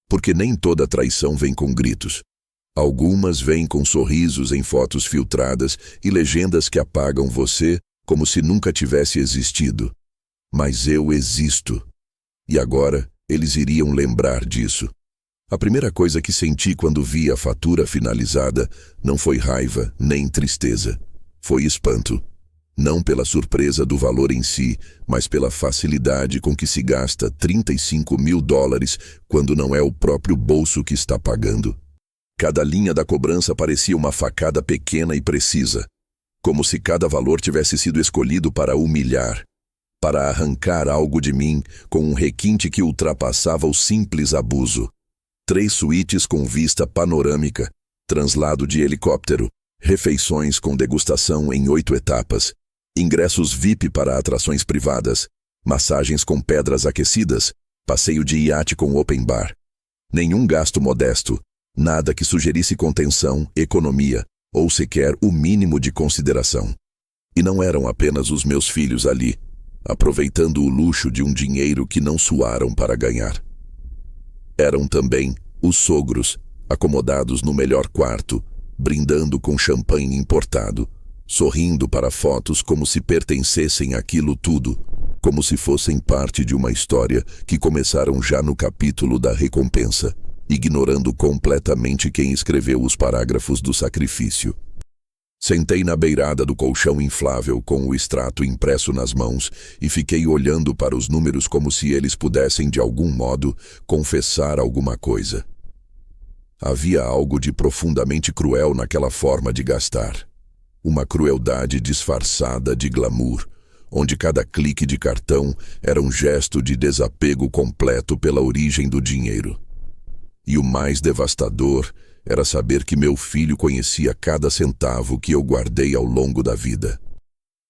Porque nem toda traição vem com gritos. Algumas vêm com sorrisos em fotos filtradas e legendas que apagam você como se nunca tivesse existido. Mas eu existo. E agora eles iriam lembrar disso. A primeira coisa que senti quando vi a fatura finalizada não foi raiva nem tristeza. Foi espanto. Não pela surpresa do valor em si, mas pela facilidade com que se gasta $35.000 quando não é o próprio bolso que está pagando. Cada linha da cobrança parecia uma facada pequena e precisa, como se cada valor tivesse sido escolhido para humilhar, para arrancar algo de mim com um requinte que ultrapassava o simples abuso. 3 suítes com vista panorâmica, translado de helicóptero, refeições com degustação em 8 etapas, ingressos VIP para atrações privadas, massagens com pedras aquecidas, passeio de iate com open bar. Nenhum gasto modesto, nada que sugerisse contenção, economia ou sequer o mínimo de consideração. E não eram apenas os meus filhos ali, aproveitando o luxo de um dinheiro que não suaram para ganhar. Eram também os sogros, acomodados no melhor quarto, brindando com champanhe importado, sorrindo para fotos como se pertencessem àquilo tudo, como se fossem parte de uma história que começaram já no capítulo da recompensa, ignorando completamente quem escreveu os parágrafos do sacrifício. Sentei na beirada do colchão inflável com o extrato impresso nas mãos e fiquei olhando para os números como se eles pudessem, de algum modo, confessar alguma coisa. Havia algo de profundamente cruel naquela forma de gastar. Uma crueldade disfarçada de glamour, onde cada clique de cartão era um gesto de desapego completo pela origem do dinheiro. E o mais devastador era saber que meu filho conhecia cada centavo que eu guardei ao longo da vida.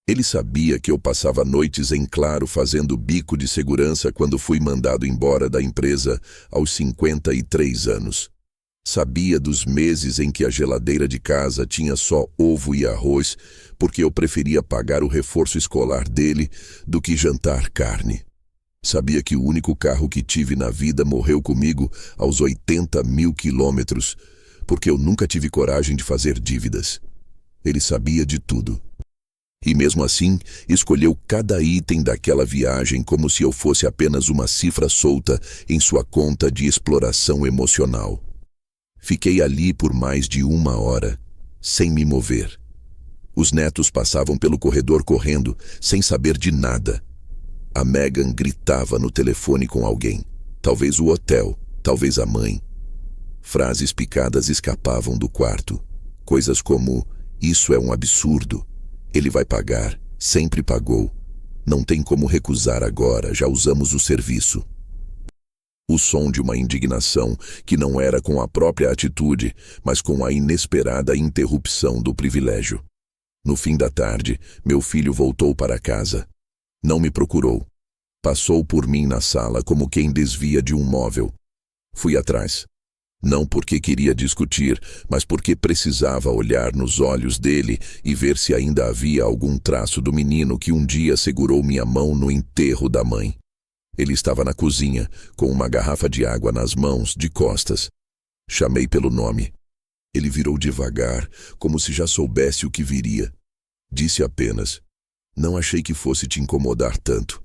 Ele sabia que eu passava noites em claro fazendo bico de segurança quando fui mandado embora da empresa aos 53 anos. Sabia dos meses em que a geladeira de casa tinha só ovo e arroz, porque eu preferia pagar o reforço escolar dele do que jantar carne. Sabia que o único carro que tive na vida morreu comigo aos 80.000 quilômetros, porque eu nunca tive coragem de fazer dívidas. Ele sabia de tudo. E mesmo assim, escolheu cada item daquela viagem como se eu fosse apenas uma cifra solta em sua conta de exploração emocional. Fiquei ali por mais de 1 hora, sem me mover. Os netos passavam pelo corredor correndo, sem saber de nada. A Megan gritava no telefone com alguém, talvez o hotel, talvez a mãe. Frases picadas escapavam do quarto, coisas como: "Isso é um absurdo, ele vai pagar, sempre pagou, não tem como recusar agora, já usamos o serviço." O som de uma indignação que não era com a própria atitude, mas com a inesperada interrupção do privilégio. No fim da tarde, meu filho voltou para casa. Não me procurou. Passou por mim na sala como quem desvia de um móvel. Fui atrás. Não porque queria discutir, mas porque precisava olhar nos olhos dele e ver se ainda havia algum traço do menino que um dia segurou minha mão no enterro da mãe. Ele estava na cozinha, com uma garrafa de água nas mãos, de costas. Chamei pelo nome. Ele virou devagar, como se já soubesse o que viria. Disse apenas: "Não achei que fosse te incomodar tanto."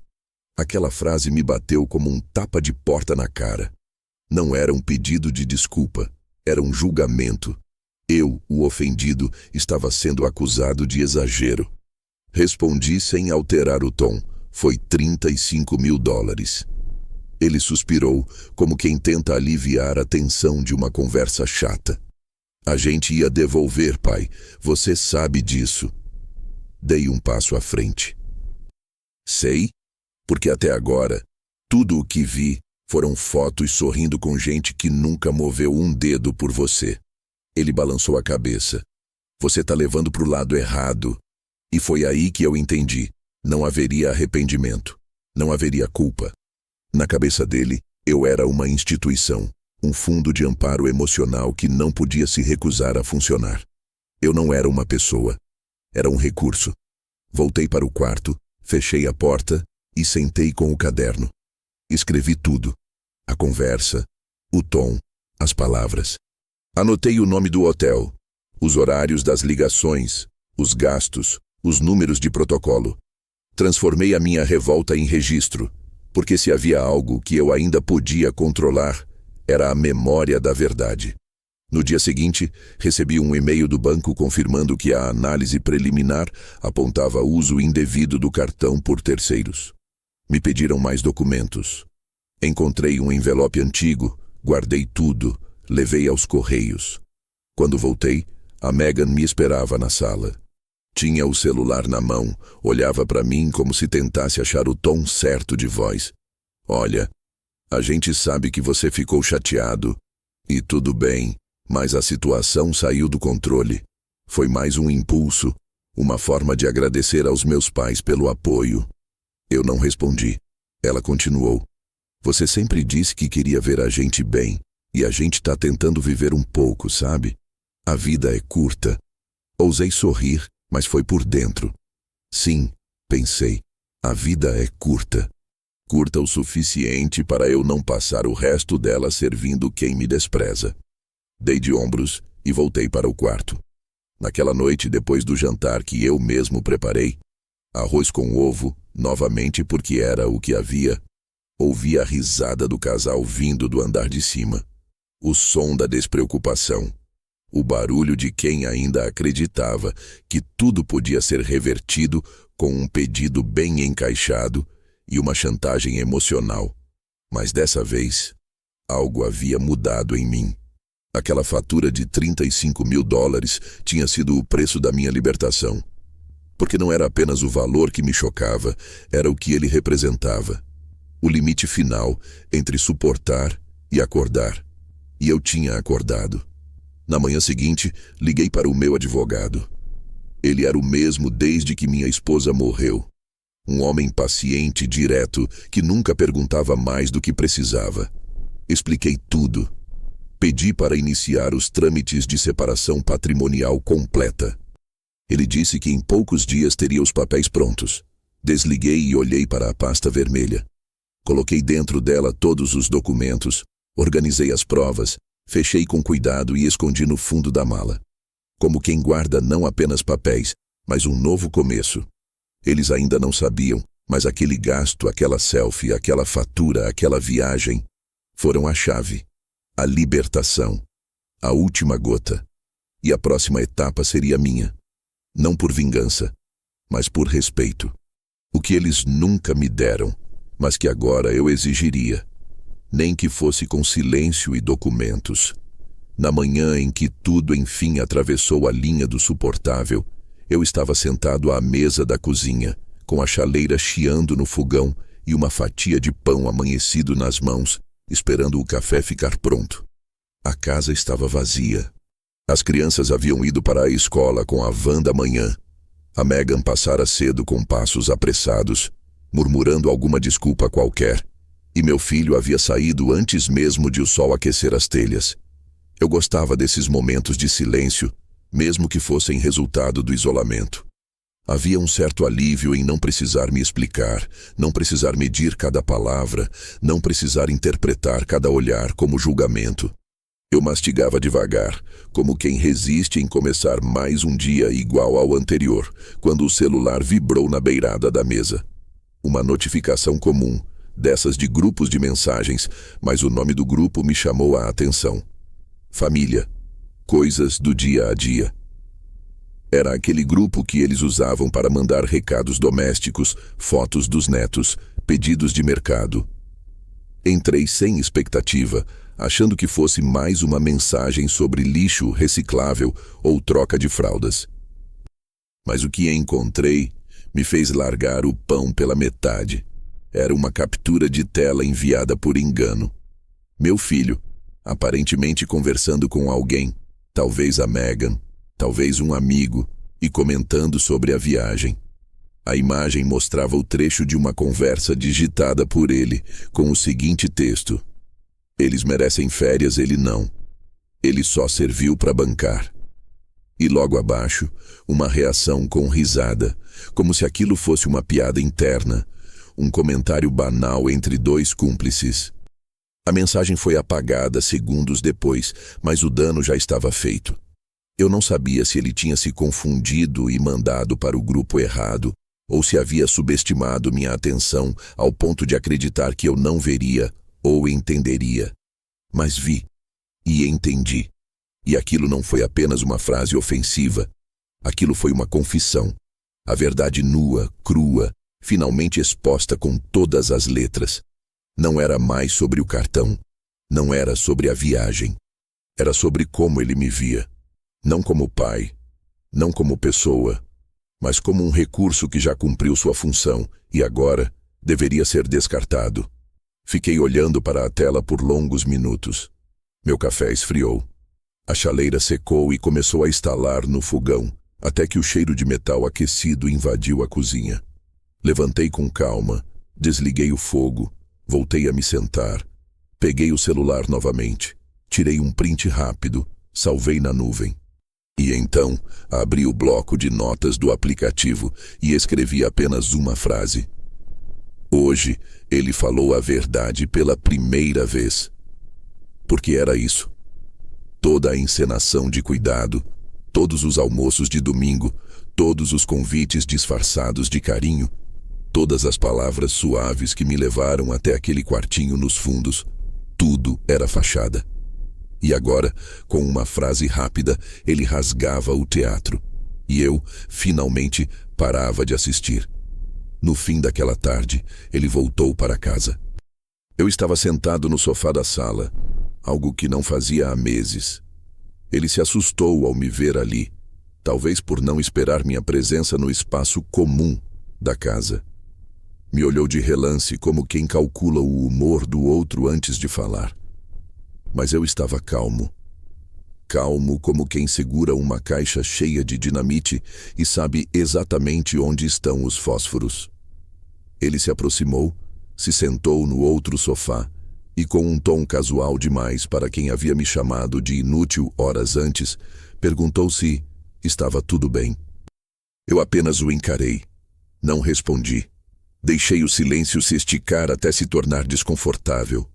Aquela frase me bateu como um tapa de porta na cara. Não era um pedido de desculpa, era um julgamento. Eu, o ofendido, estava sendo acusado de exagero. Respondi sem alterar o tom. Foi $35.000. Ele suspirou, como quem tenta aliviar a tensão de uma conversa chata. "A gente ia devolver, pai. Você sabe disso." Dei um passo à frente. "Sei, porque até agora, tudo o que vi foram fotos sorrindo com gente que nunca moveu um dedo por você." Ele balançou a cabeça. "Você tá levando pro lado errado." E foi aí que eu entendi. Não haveria arrependimento. Não haveria culpa. Na cabeça dele, eu era uma instituição, um fundo de amparo emocional que não podia se recusar a funcionar. Eu não era uma pessoa. Era um recurso. Voltei para o quarto, fechei a porta e sentei com o caderno. Escrevi tudo. A conversa, o tom, as palavras. Anotei o nome do hotel, os horários das ligações, os gastos, os números de protocolo. Transformei a minha revolta em registro, porque se havia algo que eu ainda podia controlar, era a memória da verdade. No dia seguinte, recebi um e-mail do banco confirmando que a análise preliminar apontava uso indevido do cartão por terceiros. Me pediram mais documentos. Encontrei um envelope antigo, guardei tudo, levei aos correios. Quando voltei, a Megan me esperava na sala. Tinha o celular na mão, olhava para mim como se tentasse achar o tom certo de voz. Olha, a gente sabe que você ficou chateado. E tudo bem, mas a situação saiu do controle. Foi mais um impulso, uma forma de agradecer aos meus pais pelo apoio. Eu não respondi. Ela continuou. Você sempre disse que queria ver a gente bem, e a gente tá tentando viver um pouco, sabe? A vida é curta. Ousei sorrir, mas foi por dentro. Sim, pensei, a vida é curta. Curta o suficiente para eu não passar o resto dela servindo quem me despreza. Dei de ombros e voltei para o quarto. Naquela noite, depois do jantar que eu mesmo preparei, arroz com ovo, novamente porque era o que havia, ouvi a risada do casal vindo do andar de cima. O som da despreocupação. O barulho de quem ainda acreditava que tudo podia ser revertido com um pedido bem encaixado e uma chantagem emocional. Mas dessa vez, algo havia mudado em mim. Aquela fatura de $35.000 tinha sido o preço da minha libertação. Porque não era apenas o valor que me chocava, era o que ele representava. O limite final entre suportar e acordar. E eu tinha acordado. Na manhã seguinte, liguei para o meu advogado. Ele era o mesmo desde que minha esposa morreu. Um homem paciente e direto que nunca perguntava mais do que precisava. Expliquei tudo. Pedi para iniciar os trâmites de separação patrimonial completa. Ele disse que em poucos dias teria os papéis prontos. Desliguei e olhei para a pasta vermelha. Coloquei dentro dela todos os documentos, organizei as provas, fechei com cuidado e escondi no fundo da mala. Como quem guarda não apenas papéis, mas um novo começo. Eles ainda não sabiam, mas aquele gasto, aquela selfie, aquela fatura, aquela viagem, foram a chave, a libertação, a última gota. E a próxima etapa seria minha. Não por vingança, mas por respeito. O que eles nunca me deram, mas que agora eu exigiria. Nem que fosse com silêncio e documentos. Na manhã em que tudo enfim atravessou a linha do suportável, eu estava sentado à mesa da cozinha, com a chaleira chiando no fogão e uma fatia de pão amanhecido nas mãos, esperando o café ficar pronto. A casa estava vazia. As crianças haviam ido para a escola com a van da manhã. A Megan passara cedo com passos apressados, murmurando alguma desculpa qualquer. E meu filho havia saído antes mesmo de o sol aquecer as telhas. Eu gostava desses momentos de silêncio, mesmo que fossem resultado do isolamento. Havia um certo alívio em não precisar me explicar, não precisar medir cada palavra, não precisar interpretar cada olhar como julgamento. Eu mastigava devagar, como quem resiste em começar mais um dia igual ao anterior, quando o celular vibrou na beirada da mesa. Uma notificação comum, dessas de grupos de mensagens, mas o nome do grupo me chamou a atenção. Família. Coisas do dia a dia. Era aquele grupo que eles usavam para mandar recados domésticos, fotos dos netos, pedidos de mercado. Entrei sem expectativa, achando que fosse mais uma mensagem sobre lixo reciclável ou troca de fraldas. Mas o que encontrei me fez largar o pão pela metade. Era uma captura de tela enviada por engano. Meu filho, aparentemente conversando com alguém, talvez a Megan, talvez um amigo, e comentando sobre a viagem. A imagem mostrava o trecho de uma conversa digitada por ele, com o seguinte texto: eles merecem férias, ele não. Ele só serviu para bancar. E logo abaixo, uma reação com risada, como se aquilo fosse uma piada interna, um comentário banal entre dois cúmplices. A mensagem foi apagada segundos depois, mas o dano já estava feito. Eu não sabia se ele tinha se confundido e mandado para o grupo errado, ou se havia subestimado minha atenção ao ponto de acreditar que eu não veria ou entenderia. Mas vi e entendi. E aquilo não foi apenas uma frase ofensiva. Aquilo foi uma confissão. A verdade nua, crua, finalmente exposta com todas as letras. Não era mais sobre o cartão. Não era sobre a viagem. Era sobre como ele me via. Não como pai, não como pessoa, mas como um recurso que já cumpriu sua função e agora deveria ser descartado. Fiquei olhando para a tela por longos minutos. Meu café esfriou. A chaleira secou e começou a estalar no fogão, até que o cheiro de metal aquecido invadiu a cozinha. Levantei com calma, desliguei o fogo, voltei a me sentar. Peguei o celular novamente, tirei um print rápido, salvei na nuvem. E então, abri o bloco de notas do aplicativo e escrevi apenas uma frase. Hoje, ele falou a verdade pela primeira vez. Porque era isso. Toda a encenação de cuidado, todos os almoços de domingo, todos os convites disfarçados de carinho, todas as palavras suaves que me levaram até aquele quartinho nos fundos, tudo era fachada. E agora, com uma frase rápida, ele rasgava o teatro. E eu, finalmente, parava de assistir. No fim daquela tarde, ele voltou para casa. Eu estava sentado no sofá da sala, algo que não fazia há meses. Ele se assustou ao me ver ali, talvez por não esperar minha presença no espaço comum da casa. Me olhou de relance como quem calcula o humor do outro antes de falar. Mas eu estava calmo. Calmo como quem segura uma caixa cheia de dinamite e sabe exatamente onde estão os fósforos. Ele se aproximou, se sentou no outro sofá e, com um tom casual demais para quem havia me chamado de inútil horas antes, perguntou se estava tudo bem. Eu apenas o encarei. Não respondi. Deixei o silêncio se esticar até se tornar desconfortável.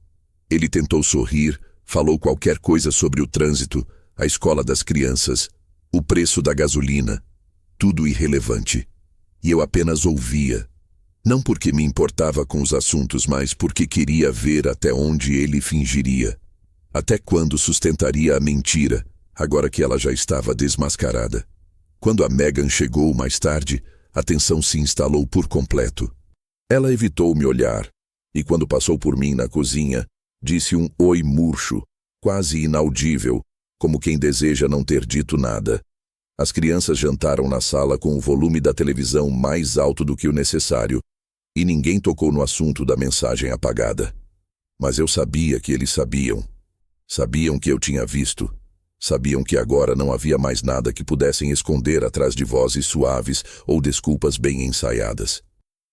Ele tentou sorrir, falou qualquer coisa sobre o trânsito, a escola das crianças, o preço da gasolina, tudo irrelevante. E eu apenas ouvia. Não porque me importava com os assuntos, mas porque queria ver até onde ele fingiria. Até quando sustentaria a mentira, agora que ela já estava desmascarada. Quando a Megan chegou mais tarde, a tensão se instalou por completo. Ela evitou me olhar, e quando passou por mim na cozinha, disse um oi murcho, quase inaudível, como quem deseja não ter dito nada. As crianças jantaram na sala com o volume da televisão mais alto do que o necessário, e ninguém tocou no assunto da mensagem apagada. Mas eu sabia que eles sabiam. Sabiam que eu tinha visto. Sabiam que agora não havia mais nada que pudessem esconder atrás de vozes suaves ou desculpas bem ensaiadas.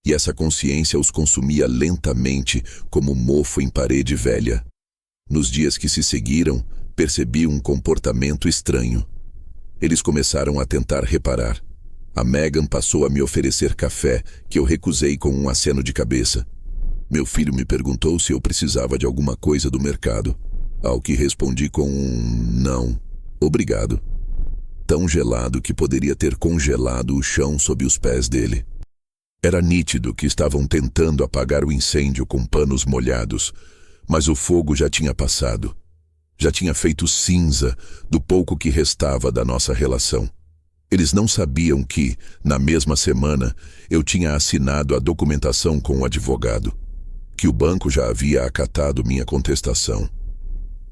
E essa consciência os consumia lentamente, como mofo em parede velha. Nos dias que se seguiram, percebi um comportamento estranho. Eles começaram a tentar reparar. A Megan passou a me oferecer café, que eu recusei com um aceno de cabeça. Meu filho me perguntou se eu precisava de alguma coisa do mercado, ao que respondi com um não, obrigado. Tão gelado que poderia ter congelado o chão sob os pés dele. Era nítido que estavam tentando apagar o incêndio com panos molhados, mas o fogo já tinha passado. Já tinha feito cinza do pouco que restava da nossa relação. Eles não sabiam que, na mesma semana, eu tinha assinado a documentação com o advogado, que o banco já havia acatado minha contestação,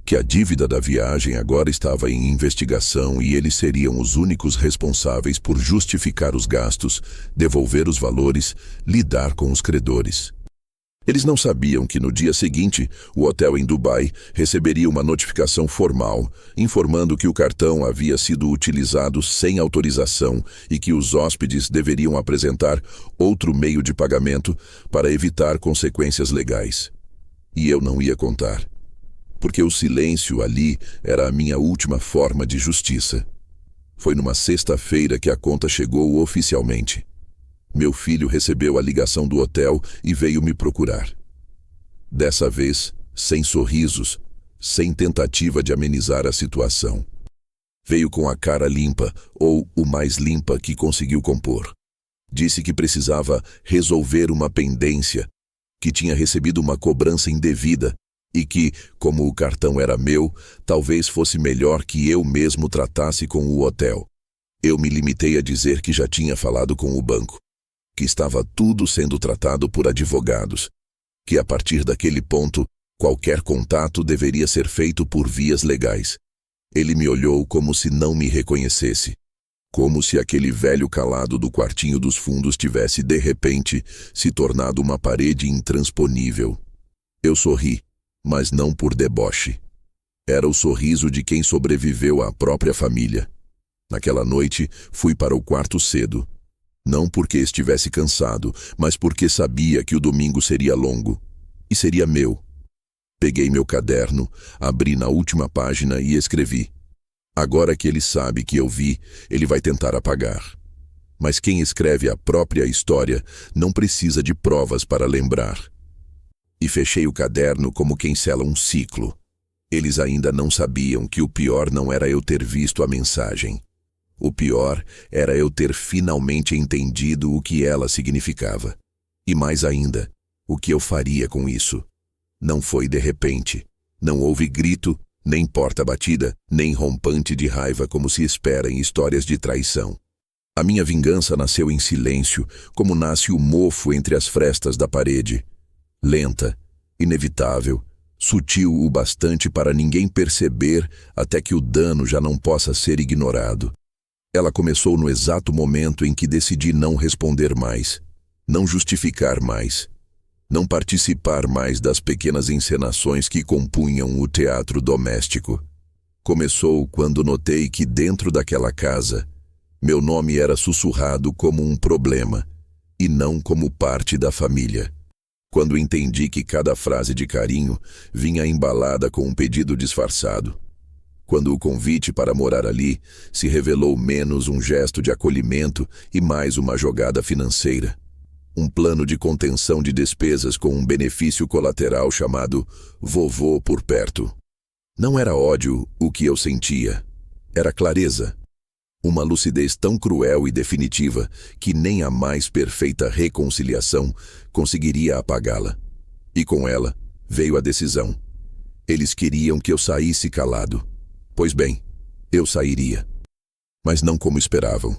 que a dívida da viagem agora estava em investigação e eles seriam os únicos responsáveis por justificar os gastos, devolver os valores, lidar com os credores. Eles não sabiam que no dia seguinte, o hotel em Dubai receberia uma notificação formal, informando que o cartão havia sido utilizado sem autorização e que os hóspedes deveriam apresentar outro meio de pagamento para evitar consequências legais. E eu não ia contar, porque o silêncio ali era a minha última forma de justiça. Foi numa sexta-feira que a conta chegou oficialmente. Meu filho recebeu a ligação do hotel e veio me procurar. Dessa vez, sem sorrisos, sem tentativa de amenizar a situação. Veio com a cara limpa, ou o mais limpa que conseguiu compor. Disse que precisava resolver uma pendência, que tinha recebido uma cobrança indevida e que, como o cartão era meu, talvez fosse melhor que eu mesmo tratasse com o hotel. Eu me limitei a dizer que já tinha falado com o banco, que estava tudo sendo tratado por advogados, que a partir daquele ponto, qualquer contato deveria ser feito por vias legais. Ele me olhou como se não me reconhecesse, como se aquele velho calado do quartinho dos fundos tivesse, de repente, se tornado uma parede intransponível. Eu sorri, mas não por deboche. Era o sorriso de quem sobreviveu à própria família. Naquela noite, fui para o quarto cedo. Não porque estivesse cansado, mas porque sabia que o domingo seria longo. E seria meu. Peguei meu caderno, abri na última página e escrevi. Agora que ele sabe que eu vi, ele vai tentar apagar. Mas quem escreve a própria história não precisa de provas para lembrar. E fechei o caderno como quem sela um ciclo. Eles ainda não sabiam que o pior não era eu ter visto a mensagem. O pior era eu ter finalmente entendido o que ela significava. E mais ainda, o que eu faria com isso. Não foi de repente. Não houve grito, nem porta batida, nem rompante de raiva como se espera em histórias de traição. A minha vingança nasceu em silêncio, como nasce o mofo entre as frestas da parede. Lenta, inevitável, sutil o bastante para ninguém perceber até que o dano já não possa ser ignorado. Ela começou no exato momento em que decidi não responder mais, não justificar mais, não participar mais das pequenas encenações que compunham o teatro doméstico. Começou quando notei que dentro daquela casa, meu nome era sussurrado como um problema, e não como parte da família. Quando entendi que cada frase de carinho vinha embalada com um pedido disfarçado. Quando o convite para morar ali se revelou menos um gesto de acolhimento e mais uma jogada financeira. Um plano de contenção de despesas com um benefício colateral chamado vovô por perto. Não era ódio o que eu sentia, era clareza. Uma lucidez tão cruel e definitiva que nem a mais perfeita reconciliação conseguiria apagá-la. E com ela veio a decisão. Eles queriam que eu saísse calado. Pois bem, eu sairia. Mas não como esperavam.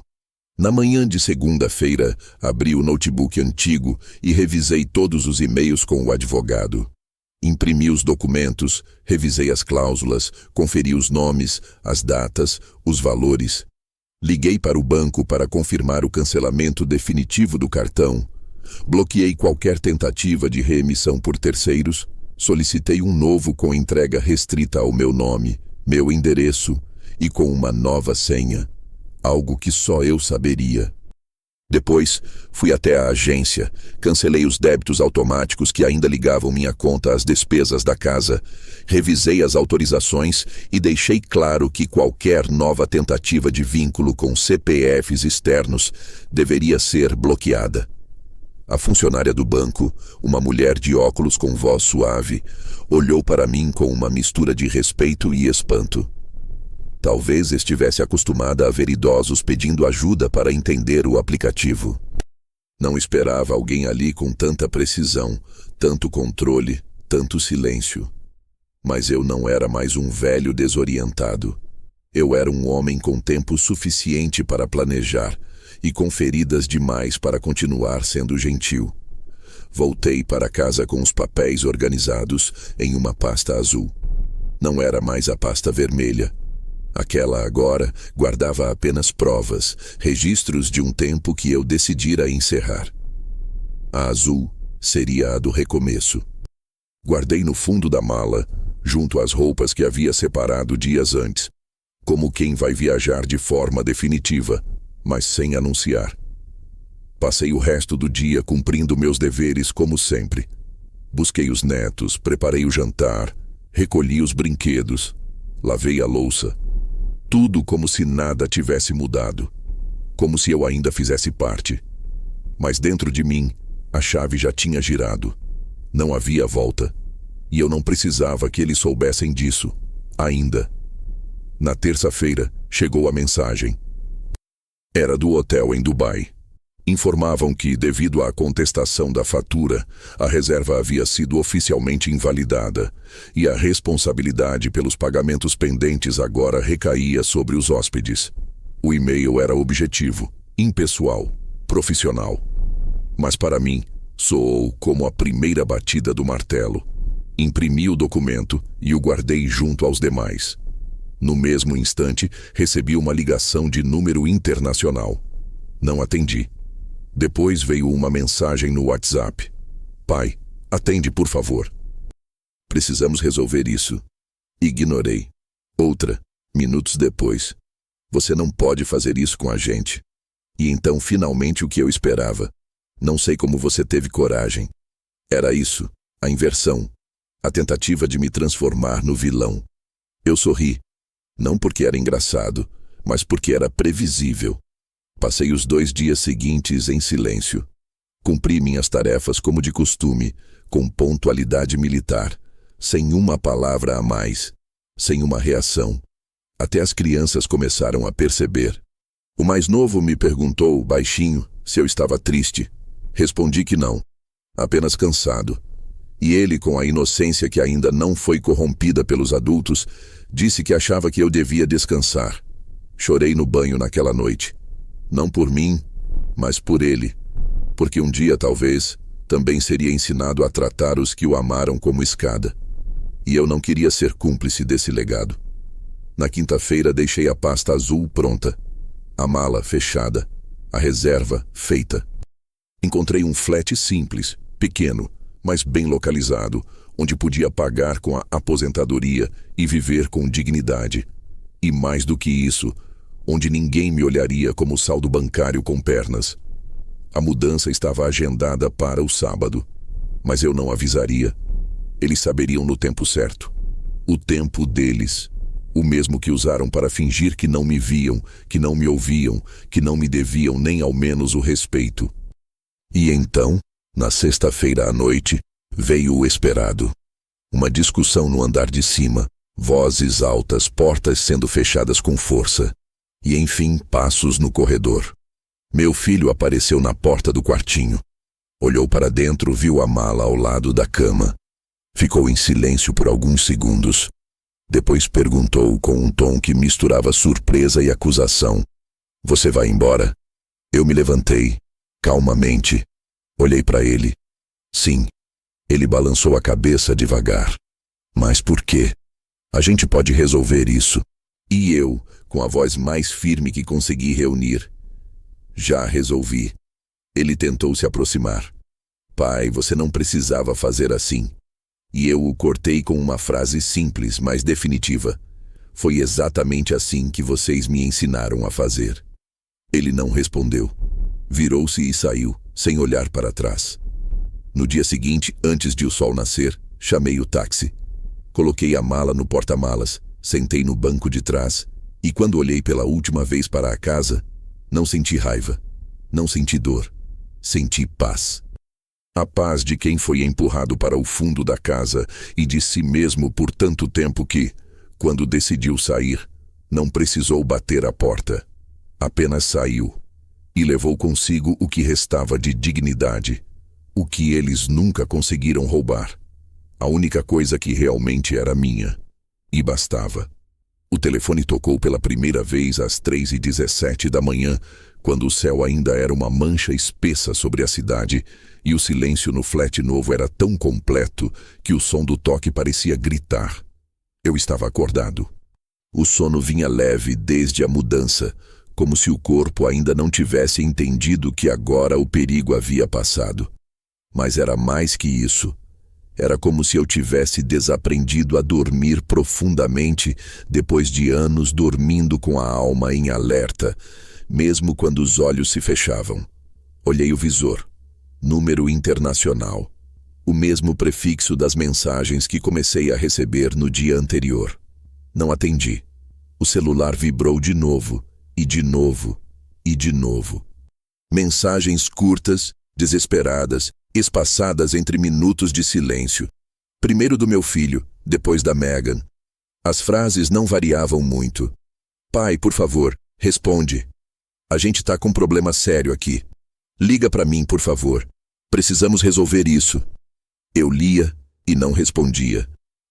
Na manhã de segunda-feira, abri o notebook antigo e revisei todos os e-mails com o advogado. Imprimi os documentos, revisei as cláusulas, conferi os nomes, as datas, os valores. Liguei para o banco para confirmar o cancelamento definitivo do cartão. Bloqueei qualquer tentativa de reemissão por terceiros. Solicitei um novo com entrega restrita ao meu nome, meu endereço e com uma nova senha. Algo que só eu saberia. Depois, fui até a agência, cancelei os débitos automáticos que ainda ligavam minha conta às despesas da casa, revisei as autorizações e deixei claro que qualquer nova tentativa de vínculo com CPFs externos deveria ser bloqueada. A funcionária do banco, uma mulher de óculos com voz suave, olhou para mim com uma mistura de respeito e espanto. Talvez estivesse acostumada a ver idosos pedindo ajuda para entender o aplicativo. Não esperava alguém ali com tanta precisão, tanto controle, tanto silêncio. Mas eu não era mais um velho desorientado. Eu era um homem com tempo suficiente para planejar e com feridas demais para continuar sendo gentil. Voltei para casa com os papéis organizados em uma pasta azul. Não era mais a pasta vermelha. Aquela agora guardava apenas provas, registros de um tempo que eu decidira encerrar. A azul seria a do recomeço. Guardei no fundo da mala, junto às roupas que havia separado dias antes, como quem vai viajar de forma definitiva, mas sem anunciar. Passei o resto do dia cumprindo meus deveres como sempre. Busquei os netos, preparei o jantar, recolhi os brinquedos, lavei a louça. Tudo como se nada tivesse mudado, como se eu ainda fizesse parte. Mas dentro de mim, a chave já tinha girado. Não havia volta. E eu não precisava que eles soubessem disso, ainda. Na terça-feira, chegou a mensagem. Era do hotel em Dubai. Informavam que, devido à contestação da fatura, a reserva havia sido oficialmente invalidada e a responsabilidade pelos pagamentos pendentes agora recaía sobre os hóspedes. O e-mail era objetivo, impessoal, profissional. Mas para mim, soou como a primeira batida do martelo. Imprimi o documento e o guardei junto aos demais. No mesmo instante, recebi uma ligação de número internacional. Não atendi. Depois veio uma mensagem no WhatsApp. Pai, atende por favor. Precisamos resolver isso. Ignorei. Outra, minutos depois. Você não pode fazer isso com a gente. E então finalmente o que eu esperava. Não sei como você teve coragem. Era isso, a inversão. A tentativa de me transformar no vilão. Eu sorri. Não porque era engraçado, mas porque era previsível. Passei os 2 dias seguintes em silêncio. Cumpri minhas tarefas como de costume, com pontualidade militar, sem uma palavra a mais, sem uma reação. Até as crianças começaram a perceber. O mais novo me perguntou, baixinho, se eu estava triste. Respondi que não, apenas cansado. E ele, com a inocência que ainda não foi corrompida pelos adultos, disse que achava que eu devia descansar. Chorei no banho naquela noite. Não por mim, mas por ele. Porque um dia, talvez, também seria ensinado a tratar os que o amaram como escada. E eu não queria ser cúmplice desse legado. Na quinta-feira deixei a pasta azul pronta. A mala fechada. A reserva feita. Encontrei um flat simples, pequeno, mas bem localizado, onde podia pagar com a aposentadoria e viver com dignidade. E mais do que isso, onde ninguém me olharia como saldo bancário com pernas. A mudança estava agendada para o sábado, mas eu não avisaria. Eles saberiam no tempo certo. O tempo deles. O mesmo que usaram para fingir que não me viam, que não me ouviam, que não me deviam nem ao menos o respeito. E então, na sexta-feira à noite, veio o esperado. Uma discussão no andar de cima, vozes altas, portas sendo fechadas com força. E enfim, passos no corredor. Meu filho apareceu na porta do quartinho. Olhou para dentro, viu a mala ao lado da cama. Ficou em silêncio por alguns segundos. Depois perguntou com um tom que misturava surpresa e acusação. Você vai embora? Eu me levantei, calmamente. Olhei para ele. Sim. Ele balançou a cabeça devagar. Mas por quê? A gente pode resolver isso. E eu, com a voz mais firme que consegui reunir. Já resolvi. Ele tentou se aproximar. Pai, você não precisava fazer assim. E eu o cortei com uma frase simples, mas definitiva. Foi exatamente assim que vocês me ensinaram a fazer. Ele não respondeu. Virou-se e saiu, sem olhar para trás. No dia seguinte, antes de o sol nascer, chamei o táxi. Coloquei a mala no porta-malas, sentei no banco de trás e quando olhei pela última vez para a casa, não senti raiva, não senti dor, senti paz. A paz de quem foi empurrado para o fundo da casa e de si mesmo por tanto tempo que, quando decidiu sair, não precisou bater a porta. Apenas saiu e levou consigo o que restava de dignidade, o que eles nunca conseguiram roubar. A única coisa que realmente era minha. E bastava. O telefone tocou pela primeira vez às 3h17 da manhã, quando o céu ainda era uma mancha espessa sobre a cidade e o silêncio no flat novo era tão completo que o som do toque parecia gritar. Eu estava acordado. O sono vinha leve desde a mudança, como se o corpo ainda não tivesse entendido que agora o perigo havia passado. Mas era mais que isso. Era como se eu tivesse desaprendido a dormir profundamente depois de anos dormindo com a alma em alerta, mesmo quando os olhos se fechavam. Olhei o visor. Número internacional. O mesmo prefixo das mensagens que comecei a receber no dia anterior. Não atendi. O celular vibrou de novo, e de novo, e de novo. Mensagens curtas, desesperadas, espaçadas entre minutos de silêncio. Primeiro do meu filho, depois da Megan. As frases não variavam muito. Pai, por favor, responde. A gente tá com um problema sério aqui. Liga pra mim, por favor. Precisamos resolver isso. Eu lia e não respondia.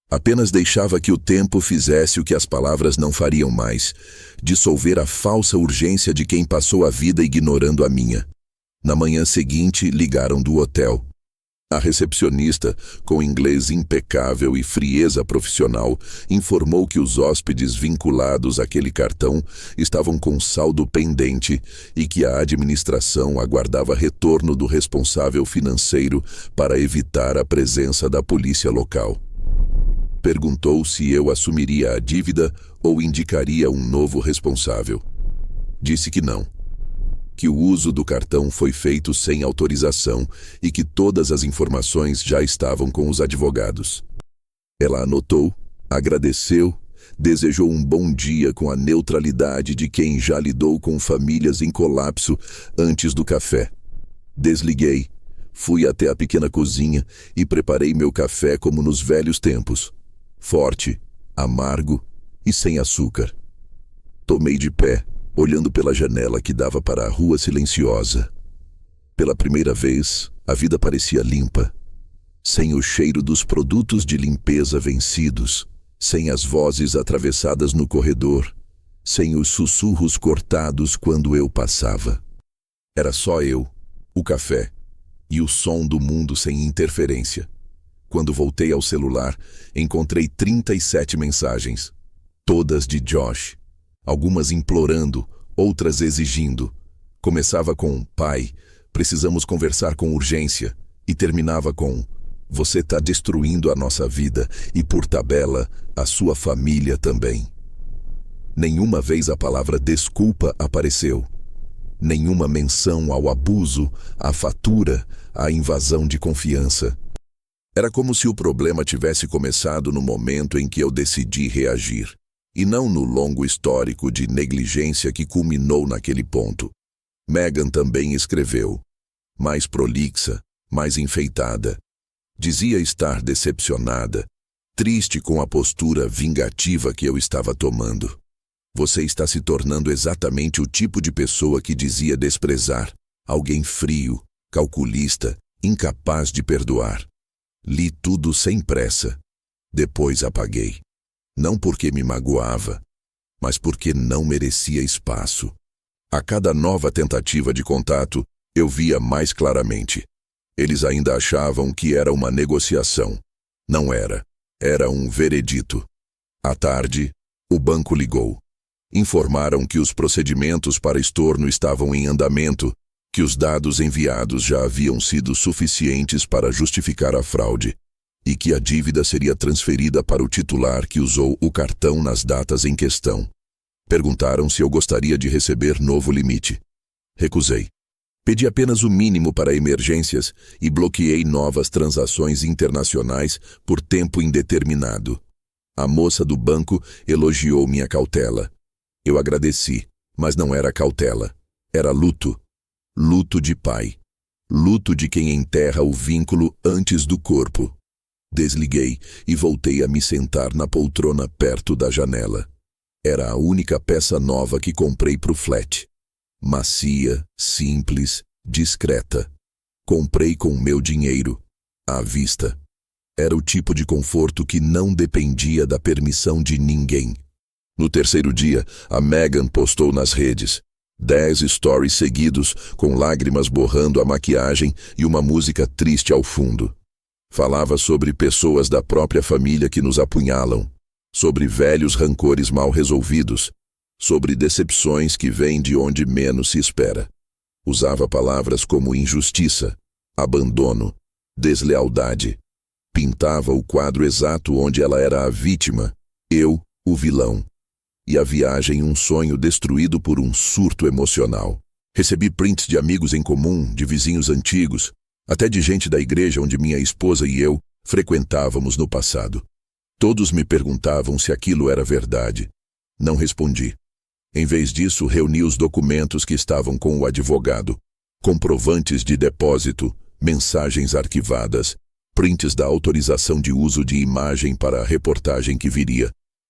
Apenas deixava que o tempo fizesse o que as palavras não fariam mais, dissolver a falsa urgência de quem passou a vida ignorando a minha. Na manhã seguinte, ligaram do hotel. A recepcionista, com inglês impecável e frieza profissional, informou que os hóspedes vinculados àquele cartão estavam com saldo pendente e que a administração aguardava retorno do responsável financeiro para evitar a presença da polícia local. Perguntou se eu assumiria a dívida ou indicaria um novo responsável. Disse que não. Que o uso do cartão foi feito sem autorização e que todas as informações já estavam com os advogados. Ela anotou, agradeceu, desejou um bom dia com a neutralidade de quem já lidou com famílias em colapso antes do café. Desliguei, fui até a pequena cozinha e preparei meu café como nos velhos tempos. Forte, amargo e sem açúcar. Tomei de pé, olhando pela janela que dava para a rua silenciosa. Pela primeira vez, a vida parecia limpa, sem o cheiro dos produtos de limpeza vencidos, sem as vozes atravessadas no corredor, sem os sussurros cortados quando eu passava. Era só eu, o café e o som do mundo sem interferência. Quando voltei ao celular, encontrei 37 mensagens, todas de Josh. Algumas implorando, outras exigindo. Começava com, pai, precisamos conversar com urgência, e terminava com, você tá destruindo a nossa vida e, por tabela, a sua família também. Nenhuma vez a palavra desculpa apareceu. Nenhuma menção ao abuso, à fatura, à invasão de confiança. Era como se o problema tivesse começado no momento em que eu decidi reagir, e não no longo histórico de negligência que culminou naquele ponto. Megan também escreveu, mais prolixa, mais enfeitada. Dizia estar decepcionada, triste com a postura vingativa que eu estava tomando. Você está se tornando exatamente o tipo de pessoa que dizia desprezar, alguém frio, calculista, incapaz de perdoar. Li tudo sem pressa. Depois apaguei. Não porque me magoava, mas porque não merecia espaço. A cada nova tentativa de contato, eu via mais claramente. Eles ainda achavam que era uma negociação. Não era. Era um veredito. À tarde, o banco ligou. Informaram que os procedimentos para estorno estavam em andamento, que os dados enviados já haviam sido suficientes para justificar a fraude e que a dívida seria transferida para o titular que usou o cartão nas datas em questão. Perguntaram se eu gostaria de receber novo limite. Recusei. Pedi apenas o mínimo para emergências e bloqueei novas transações internacionais por tempo indeterminado. A moça do banco elogiou minha cautela. Eu agradeci, mas não era cautela. Era luto. Luto de pai. Luto de quem enterra o vínculo antes do corpo. Desliguei e voltei a me sentar na poltrona perto da janela. Era a única peça nova que comprei pro flat. Macia, simples, discreta. Comprei com meu dinheiro, à vista. Era o tipo de conforto que não dependia da permissão de ninguém. No terceiro dia, a Megan postou nas redes 10 stories seguidos, com lágrimas borrando a maquiagem e uma música triste ao fundo. Falava sobre pessoas da própria família que nos apunhalam, sobre velhos rancores mal resolvidos, sobre decepções que vêm de onde menos se espera. Usava palavras como injustiça, abandono, deslealdade. Pintava o quadro exato onde ela era a vítima, eu, o vilão. E a viagem um sonho destruído por um surto emocional. Recebi prints de amigos em comum, de vizinhos antigos, até de gente da igreja onde minha esposa e eu frequentávamos no passado. Todos me perguntavam se aquilo era verdade. Não respondi. Em vez disso, reuni os documentos que estavam com o advogado, comprovantes de depósito, mensagens arquivadas, prints da autorização de uso de imagem para a reportagem que viria,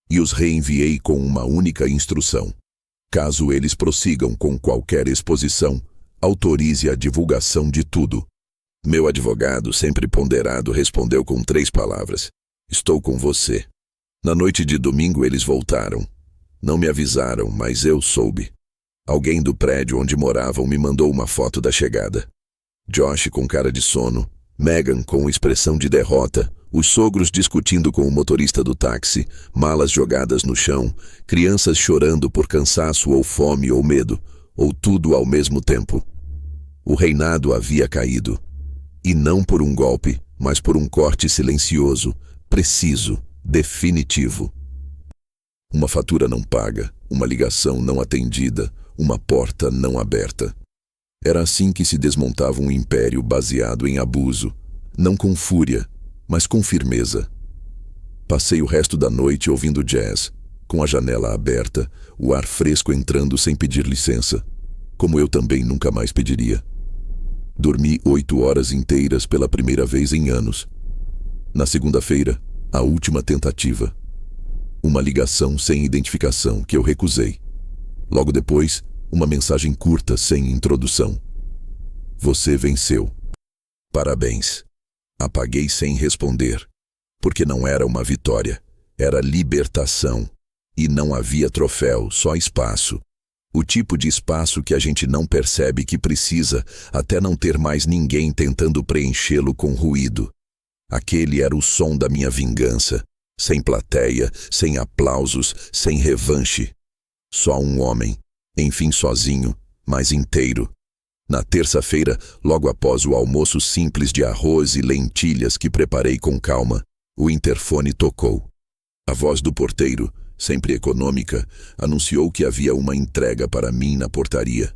e os reenviei com uma única instrução. Caso eles prossigam com qualquer exposição, autorize a divulgação de tudo. Meu advogado, sempre ponderado, respondeu com 3 palavras: estou com você. Na noite de domingo eles voltaram. Não me avisaram, mas eu soube. Alguém do prédio onde moravam me mandou uma foto da chegada. Josh com cara de sono, Megan com expressão de derrota, os sogros discutindo com o motorista do táxi, malas jogadas no chão, crianças chorando por cansaço ou fome ou medo, ou tudo ao mesmo tempo. O reinado havia caído. E não por um golpe, mas por um corte silencioso, preciso, definitivo. Uma fatura não paga, uma ligação não atendida, uma porta não aberta. Era assim que se desmontava um império baseado em abuso, não com fúria, mas com firmeza. Passei o resto da noite ouvindo jazz, com a janela aberta, o ar fresco entrando sem pedir licença, como eu também nunca mais pediria. Dormi 8 horas inteiras pela primeira vez em anos. Na segunda-feira, a última tentativa. Uma ligação sem identificação que eu recusei. Logo depois, uma mensagem curta sem introdução. Você venceu. Parabéns. Apaguei sem responder, porque não era uma vitória, era libertação. E não havia troféu, só espaço. O tipo de espaço que a gente não percebe que precisa, até não ter mais ninguém tentando preenchê-lo com ruído. Aquele era o som da minha vingança, sem plateia, sem aplausos, sem revanche. Só um homem, enfim sozinho, mas inteiro. Na terça-feira, logo após o almoço simples de arroz e lentilhas que preparei com calma, o interfone tocou. A voz do porteiro, sempre econômica, anunciou que havia uma entrega para mim na portaria.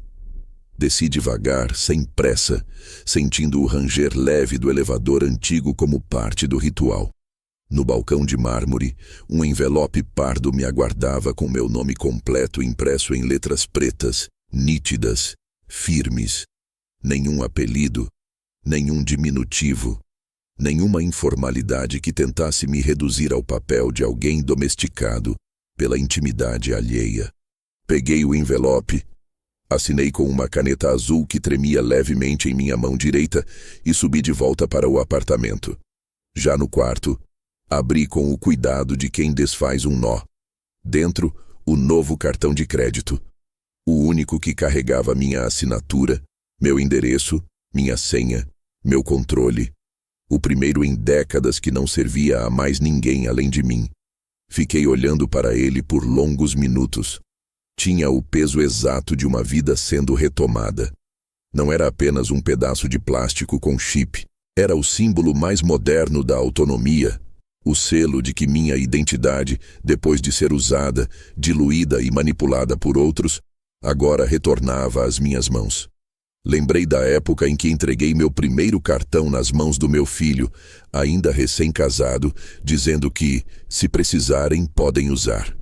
Desci devagar, sem pressa, sentindo o ranger leve do elevador antigo como parte do ritual. No balcão de mármore, um envelope pardo me aguardava com meu nome completo impresso em letras pretas, nítidas, firmes. Nenhum apelido, nenhum diminutivo, nenhuma informalidade que tentasse me reduzir ao papel de alguém domesticado pela intimidade alheia. Peguei o envelope, assinei com uma caneta azul que tremia levemente em minha mão direita e subi de volta para o apartamento. Já no quarto, abri com o cuidado de quem desfaz um nó. Dentro, o novo cartão de crédito. O único que carregava minha assinatura, meu endereço, minha senha, meu controle. O primeiro em décadas que não servia a mais ninguém além de mim. Fiquei olhando para ele por longos minutos. Tinha o peso exato de uma vida sendo retomada. Não era apenas um pedaço de plástico com chip. Era o símbolo mais moderno da autonomia. O selo de que minha identidade, depois de ser usada, diluída e manipulada por outros, agora retornava às minhas mãos. Lembrei da época em que entreguei meu primeiro cartão nas mãos do meu filho, ainda recém-casado, dizendo que, se precisarem, podem usar.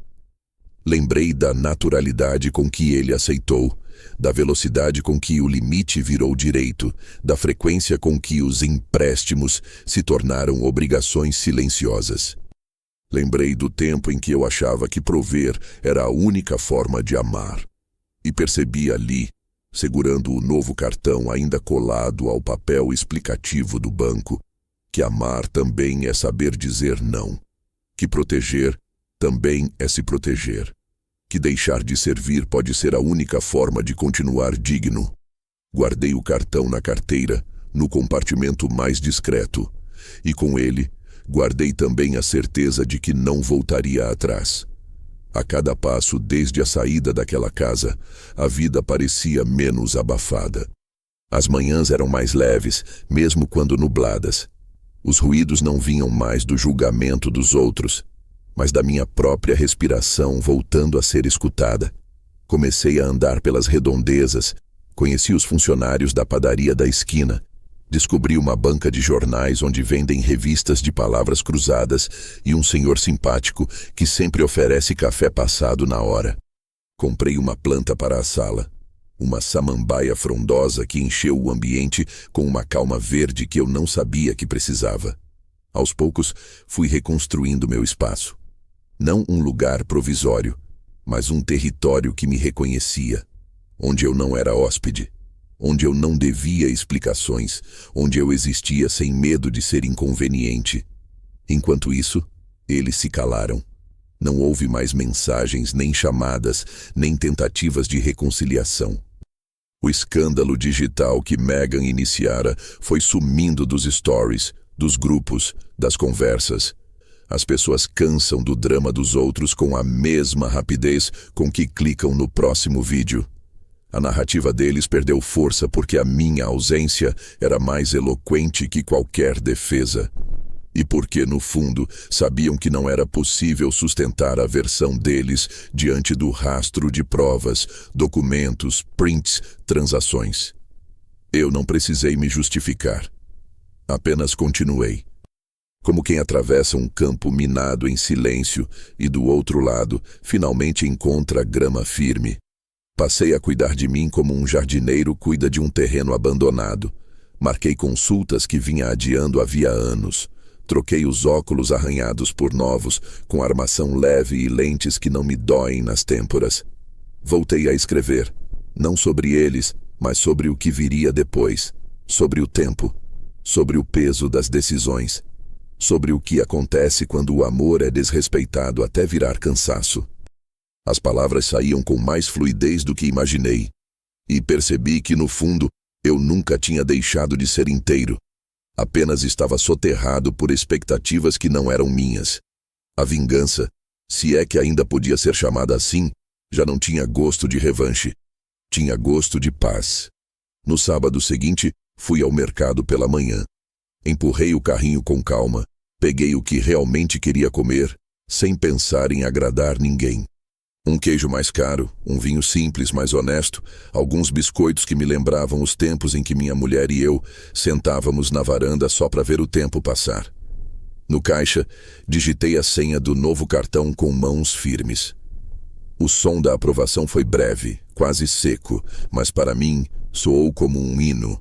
Lembrei da naturalidade com que ele aceitou, da velocidade com que o limite virou direito, da frequência com que os empréstimos se tornaram obrigações silenciosas. Lembrei do tempo em que eu achava que prover era a única forma de amar. E percebi ali, segurando o novo cartão ainda colado ao papel explicativo do banco, que amar também é saber dizer não, que proteger também é se proteger, que deixar de servir pode ser a única forma de continuar digno. Guardei o cartão na carteira, no compartimento mais discreto, e com ele, guardei também a certeza de que não voltaria atrás. A cada passo desde a saída daquela casa, a vida parecia menos abafada. As manhãs eram mais leves, mesmo quando nubladas. Os ruídos não vinham mais do julgamento dos outros, mas da minha própria respiração voltando a ser escutada. Comecei a andar pelas redondezas, conheci os funcionários da padaria da esquina, descobri uma banca de jornais onde vendem revistas de palavras cruzadas e um senhor simpático que sempre oferece café passado na hora. Comprei uma planta para a sala. Uma samambaia frondosa que encheu o ambiente com uma calma verde que eu não sabia que precisava. Aos poucos, fui reconstruindo meu espaço. Não um lugar provisório, mas um território que me reconhecia, onde eu não era hóspede, onde eu não devia explicações, onde eu existia sem medo de ser inconveniente. Enquanto isso, eles se calaram. Não houve mais mensagens, nem chamadas, nem tentativas de reconciliação. O escândalo digital que Megan iniciara foi sumindo dos stories, dos grupos, das conversas. As pessoas cansam do drama dos outros com a mesma rapidez com que clicam no próximo vídeo. A narrativa deles perdeu força porque a minha ausência era mais eloquente que qualquer defesa. E porque, no fundo, sabiam que não era possível sustentar a versão deles diante do rastro de provas, documentos, prints, transações. Eu não precisei me justificar. Apenas continuei. Como quem atravessa um campo minado em silêncio e, do outro lado, finalmente encontra grama firme. Passei a cuidar de mim como um jardineiro cuida de um terreno abandonado. Marquei consultas que vinha adiando havia anos. Troquei os óculos arranhados por novos, com armação leve e lentes que não me doem nas têmporas. Voltei a escrever, não sobre eles, mas sobre o que viria depois, sobre o tempo, sobre o peso das decisões, sobre o que acontece quando o amor é desrespeitado até virar cansaço. As palavras saíam com mais fluidez do que imaginei, e percebi que, no fundo, eu nunca tinha deixado de ser inteiro. Apenas estava soterrado por expectativas que não eram minhas. A vingança, se é que ainda podia ser chamada assim, já não tinha gosto de revanche. Tinha gosto de paz. No sábado seguinte, fui ao mercado pela manhã. Empurrei o carrinho com calma, peguei o que realmente queria comer, sem pensar em agradar ninguém. Um queijo mais caro, um vinho simples, mas honesto, alguns biscoitos que me lembravam os tempos em que minha mulher e eu sentávamos na varanda só para ver o tempo passar. No caixa, digitei a senha do novo cartão com mãos firmes. O som da aprovação foi breve, quase seco, mas para mim soou como um hino.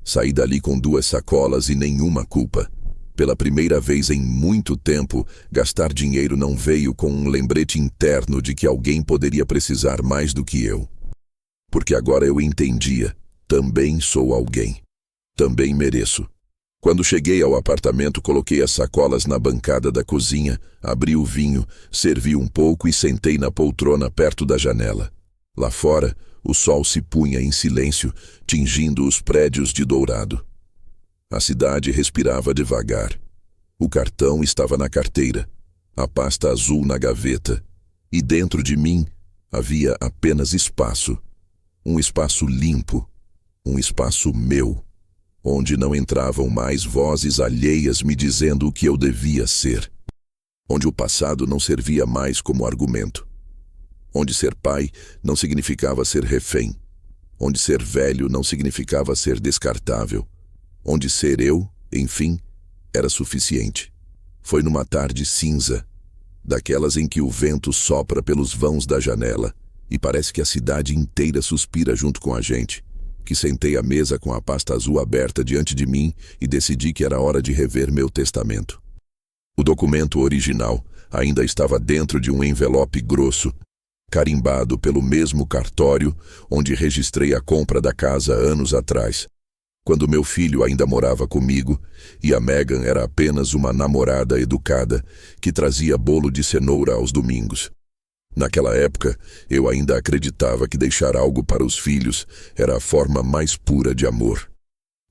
Saí dali com 2 sacolas e nenhuma culpa. Pela primeira vez em muito tempo, gastar dinheiro não veio com um lembrete interno de que alguém poderia precisar mais do que eu. Porque agora eu entendia, também sou alguém. Também mereço. Quando cheguei ao apartamento, coloquei as sacolas na bancada da cozinha, abri o vinho, servi um pouco e sentei na poltrona perto da janela. Lá fora, o sol se punha em silêncio, tingindo os prédios de dourado. A cidade respirava devagar. O cartão estava na carteira, a pasta azul na gaveta, e dentro de mim havia apenas espaço. Um espaço limpo, um espaço meu, onde não entravam mais vozes alheias me dizendo o que eu devia ser. Onde o passado não servia mais como argumento. Onde ser pai não significava ser refém. Onde ser velho não significava ser descartável. Onde ser eu, enfim, era suficiente. Foi numa tarde cinza, daquelas em que o vento sopra pelos vãos da janela e parece que a cidade inteira suspira junto com a gente, que sentei à mesa com a pasta azul aberta diante de mim e decidi que era hora de rever meu testamento. O documento original ainda estava dentro de um envelope grosso, carimbado pelo mesmo cartório onde registrei a compra da casa anos atrás, quando meu filho ainda morava comigo e a Megan era apenas uma namorada educada que trazia bolo de cenoura aos domingos. Naquela época, eu ainda acreditava que deixar algo para os filhos era a forma mais pura de amor.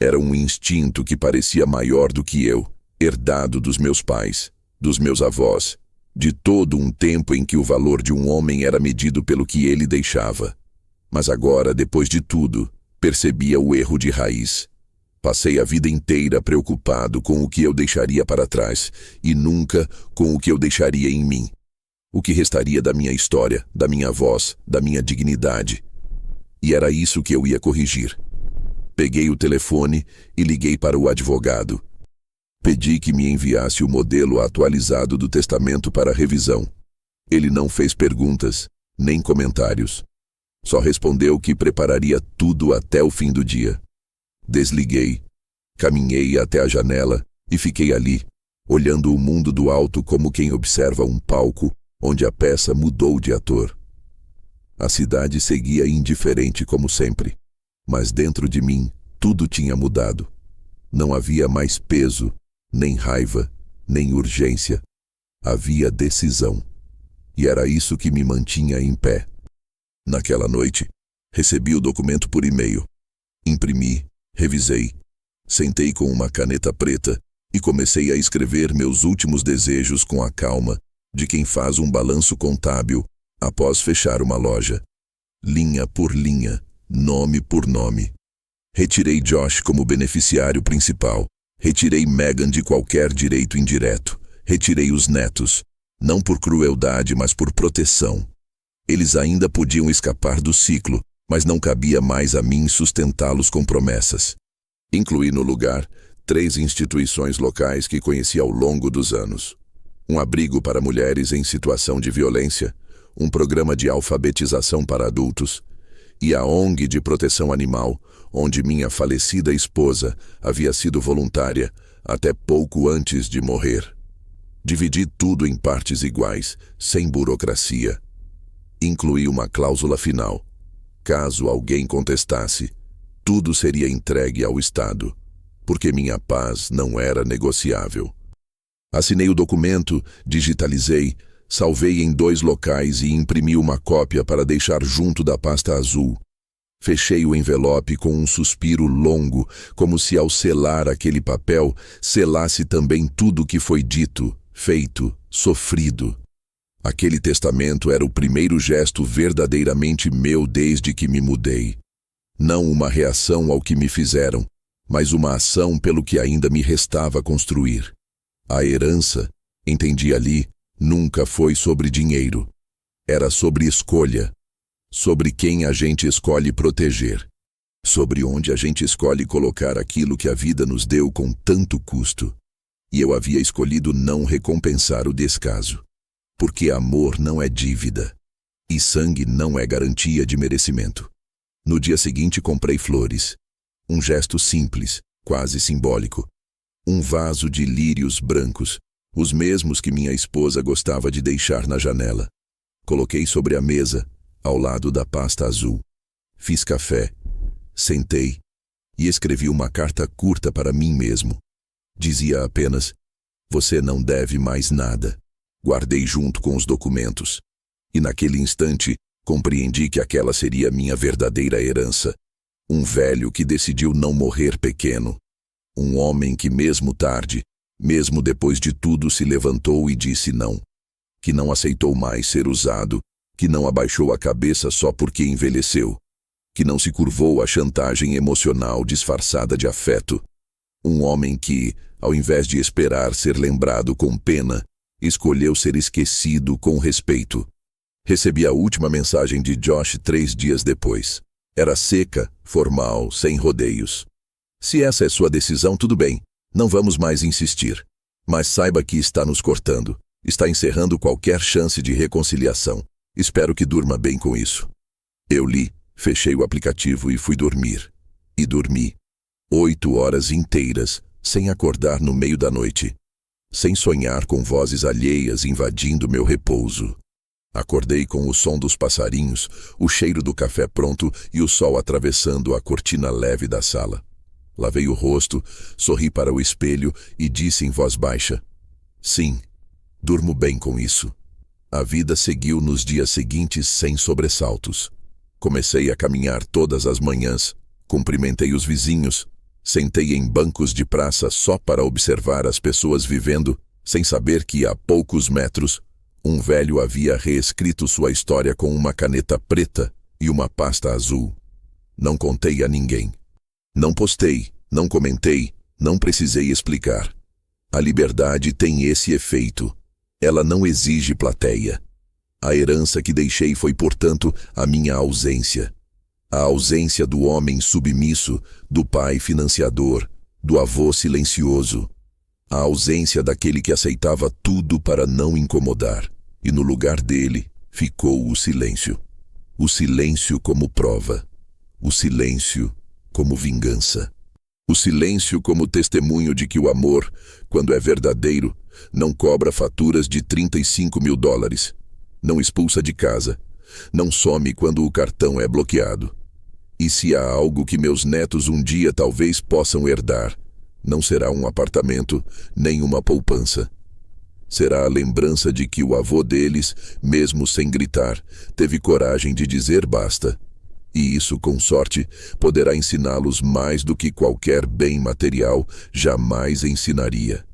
Era um instinto que parecia maior do que eu, herdado dos meus pais, dos meus avós, de todo um tempo em que o valor de um homem era medido pelo que ele deixava. Mas agora, depois de tudo, percebia o erro de raiz. Passei a vida inteira preocupado com o que eu deixaria para trás e nunca com o que eu deixaria em mim. O que restaria da minha história, da minha voz, da minha dignidade. E era isso que eu ia corrigir. Peguei o telefone e liguei para o advogado. Pedi que me enviasse o modelo atualizado do testamento para revisão. Ele não fez perguntas, nem comentários. Só respondeu que prepararia tudo até o fim do dia. Desliguei, caminhei até a janela e fiquei ali, olhando o mundo do alto como quem observa um palco onde a peça mudou de ator. A cidade seguia indiferente como sempre, mas dentro de mim tudo tinha mudado. Não havia mais peso, nem raiva, nem urgência. Havia decisão. E era isso que me mantinha em pé. Naquela noite, recebi o documento por e-mail. Imprimi, revisei, sentei com uma caneta preta e comecei a escrever meus últimos desejos com a calma de quem faz um balanço contábil após fechar uma loja. Linha por linha, nome por nome. Retirei Josh como beneficiário principal. Retirei Megan de qualquer direito indireto. Retirei os netos, não por crueldade, mas por proteção. Eles ainda podiam escapar do ciclo, mas não cabia mais a mim sustentá-los com promessas. Incluí no lugar 3 instituições locais que conheci ao longo dos anos. Um abrigo para mulheres em situação de violência, um programa de alfabetização para adultos e a ONG de proteção animal, onde minha falecida esposa havia sido voluntária até pouco antes de morrer. Dividi tudo em partes iguais, sem burocracia. Incluí uma cláusula final. Caso alguém contestasse, tudo seria entregue ao Estado, porque minha paz não era negociável. Assinei o documento, digitalizei, salvei em 2 locais e imprimi uma cópia para deixar junto da pasta azul. Fechei o envelope com um suspiro longo, como se ao selar aquele papel, selasse também tudo que foi dito, feito, sofrido. Aquele testamento era o primeiro gesto verdadeiramente meu desde que me mudei. Não uma reação ao que me fizeram, mas uma ação pelo que ainda me restava construir. A herança, entendi ali, nunca foi sobre dinheiro. Era sobre escolha. Sobre quem a gente escolhe proteger. Sobre onde a gente escolhe colocar aquilo que a vida nos deu com tanto custo. E eu havia escolhido não recompensar o descaso. Porque amor não é dívida. E sangue não é garantia de merecimento. No dia seguinte comprei flores. Um gesto simples, quase simbólico. Um vaso de lírios brancos, os mesmos que minha esposa gostava de deixar na janela. Coloquei sobre a mesa, ao lado da pasta azul. Fiz café, sentei e escrevi uma carta curta para mim mesmo. Dizia apenas: "Você não deve mais nada." Guardei junto com os documentos. E naquele instante, compreendi que aquela seria minha verdadeira herança. Um velho que decidiu não morrer pequeno. Um homem que mesmo tarde, mesmo depois de tudo, se levantou e disse não. Que não aceitou mais ser usado, que não abaixou a cabeça só porque envelheceu. Que não se curvou à chantagem emocional disfarçada de afeto. Um homem que, ao invés de esperar ser lembrado com pena, escolheu ser esquecido com respeito. Recebi a última mensagem de Josh 3 dias depois. Era seca, formal, sem rodeios. "Se essa é sua decisão, tudo bem. Não vamos mais insistir. Mas saiba que está nos cortando. Está encerrando qualquer chance de reconciliação. Espero que durma bem com isso." Eu li, fechei o aplicativo e fui dormir. E dormi. 8 horas inteiras, sem acordar no meio da noite. Sem sonhar com vozes alheias invadindo meu repouso. Acordei com o som dos passarinhos, o cheiro do café pronto e o sol atravessando a cortina leve da sala. Lavei o rosto, sorri para o espelho e disse em voz baixa: "Sim, durmo bem com isso." A vida seguiu nos dias seguintes sem sobressaltos. Comecei a caminhar todas as manhãs, cumprimentei os vizinhos, sentei em bancos de praça só para observar as pessoas vivendo, sem saber que a poucos metros, um velho havia reescrito sua história com uma caneta preta e uma pasta azul. Não contei a ninguém. Não postei, não comentei, não precisei explicar. A liberdade tem esse efeito. Ela não exige plateia. A herança que deixei foi, portanto, a minha ausência. A ausência do homem submisso, do pai financiador, do avô silencioso. A ausência daquele que aceitava tudo para não incomodar. E no lugar dele ficou o silêncio. O silêncio como prova. O silêncio como vingança. O silêncio como testemunho de que o amor, quando é verdadeiro, não cobra faturas de 35 mil dólares, não expulsa de casa, não some quando o cartão é bloqueado. E se há algo que meus netos um dia talvez possam herdar, não será um apartamento, nem uma poupança. Será a lembrança de que o avô deles, mesmo sem gritar, teve coragem de dizer basta. E isso, com sorte, poderá ensiná-los mais do que qualquer bem material jamais ensinaria.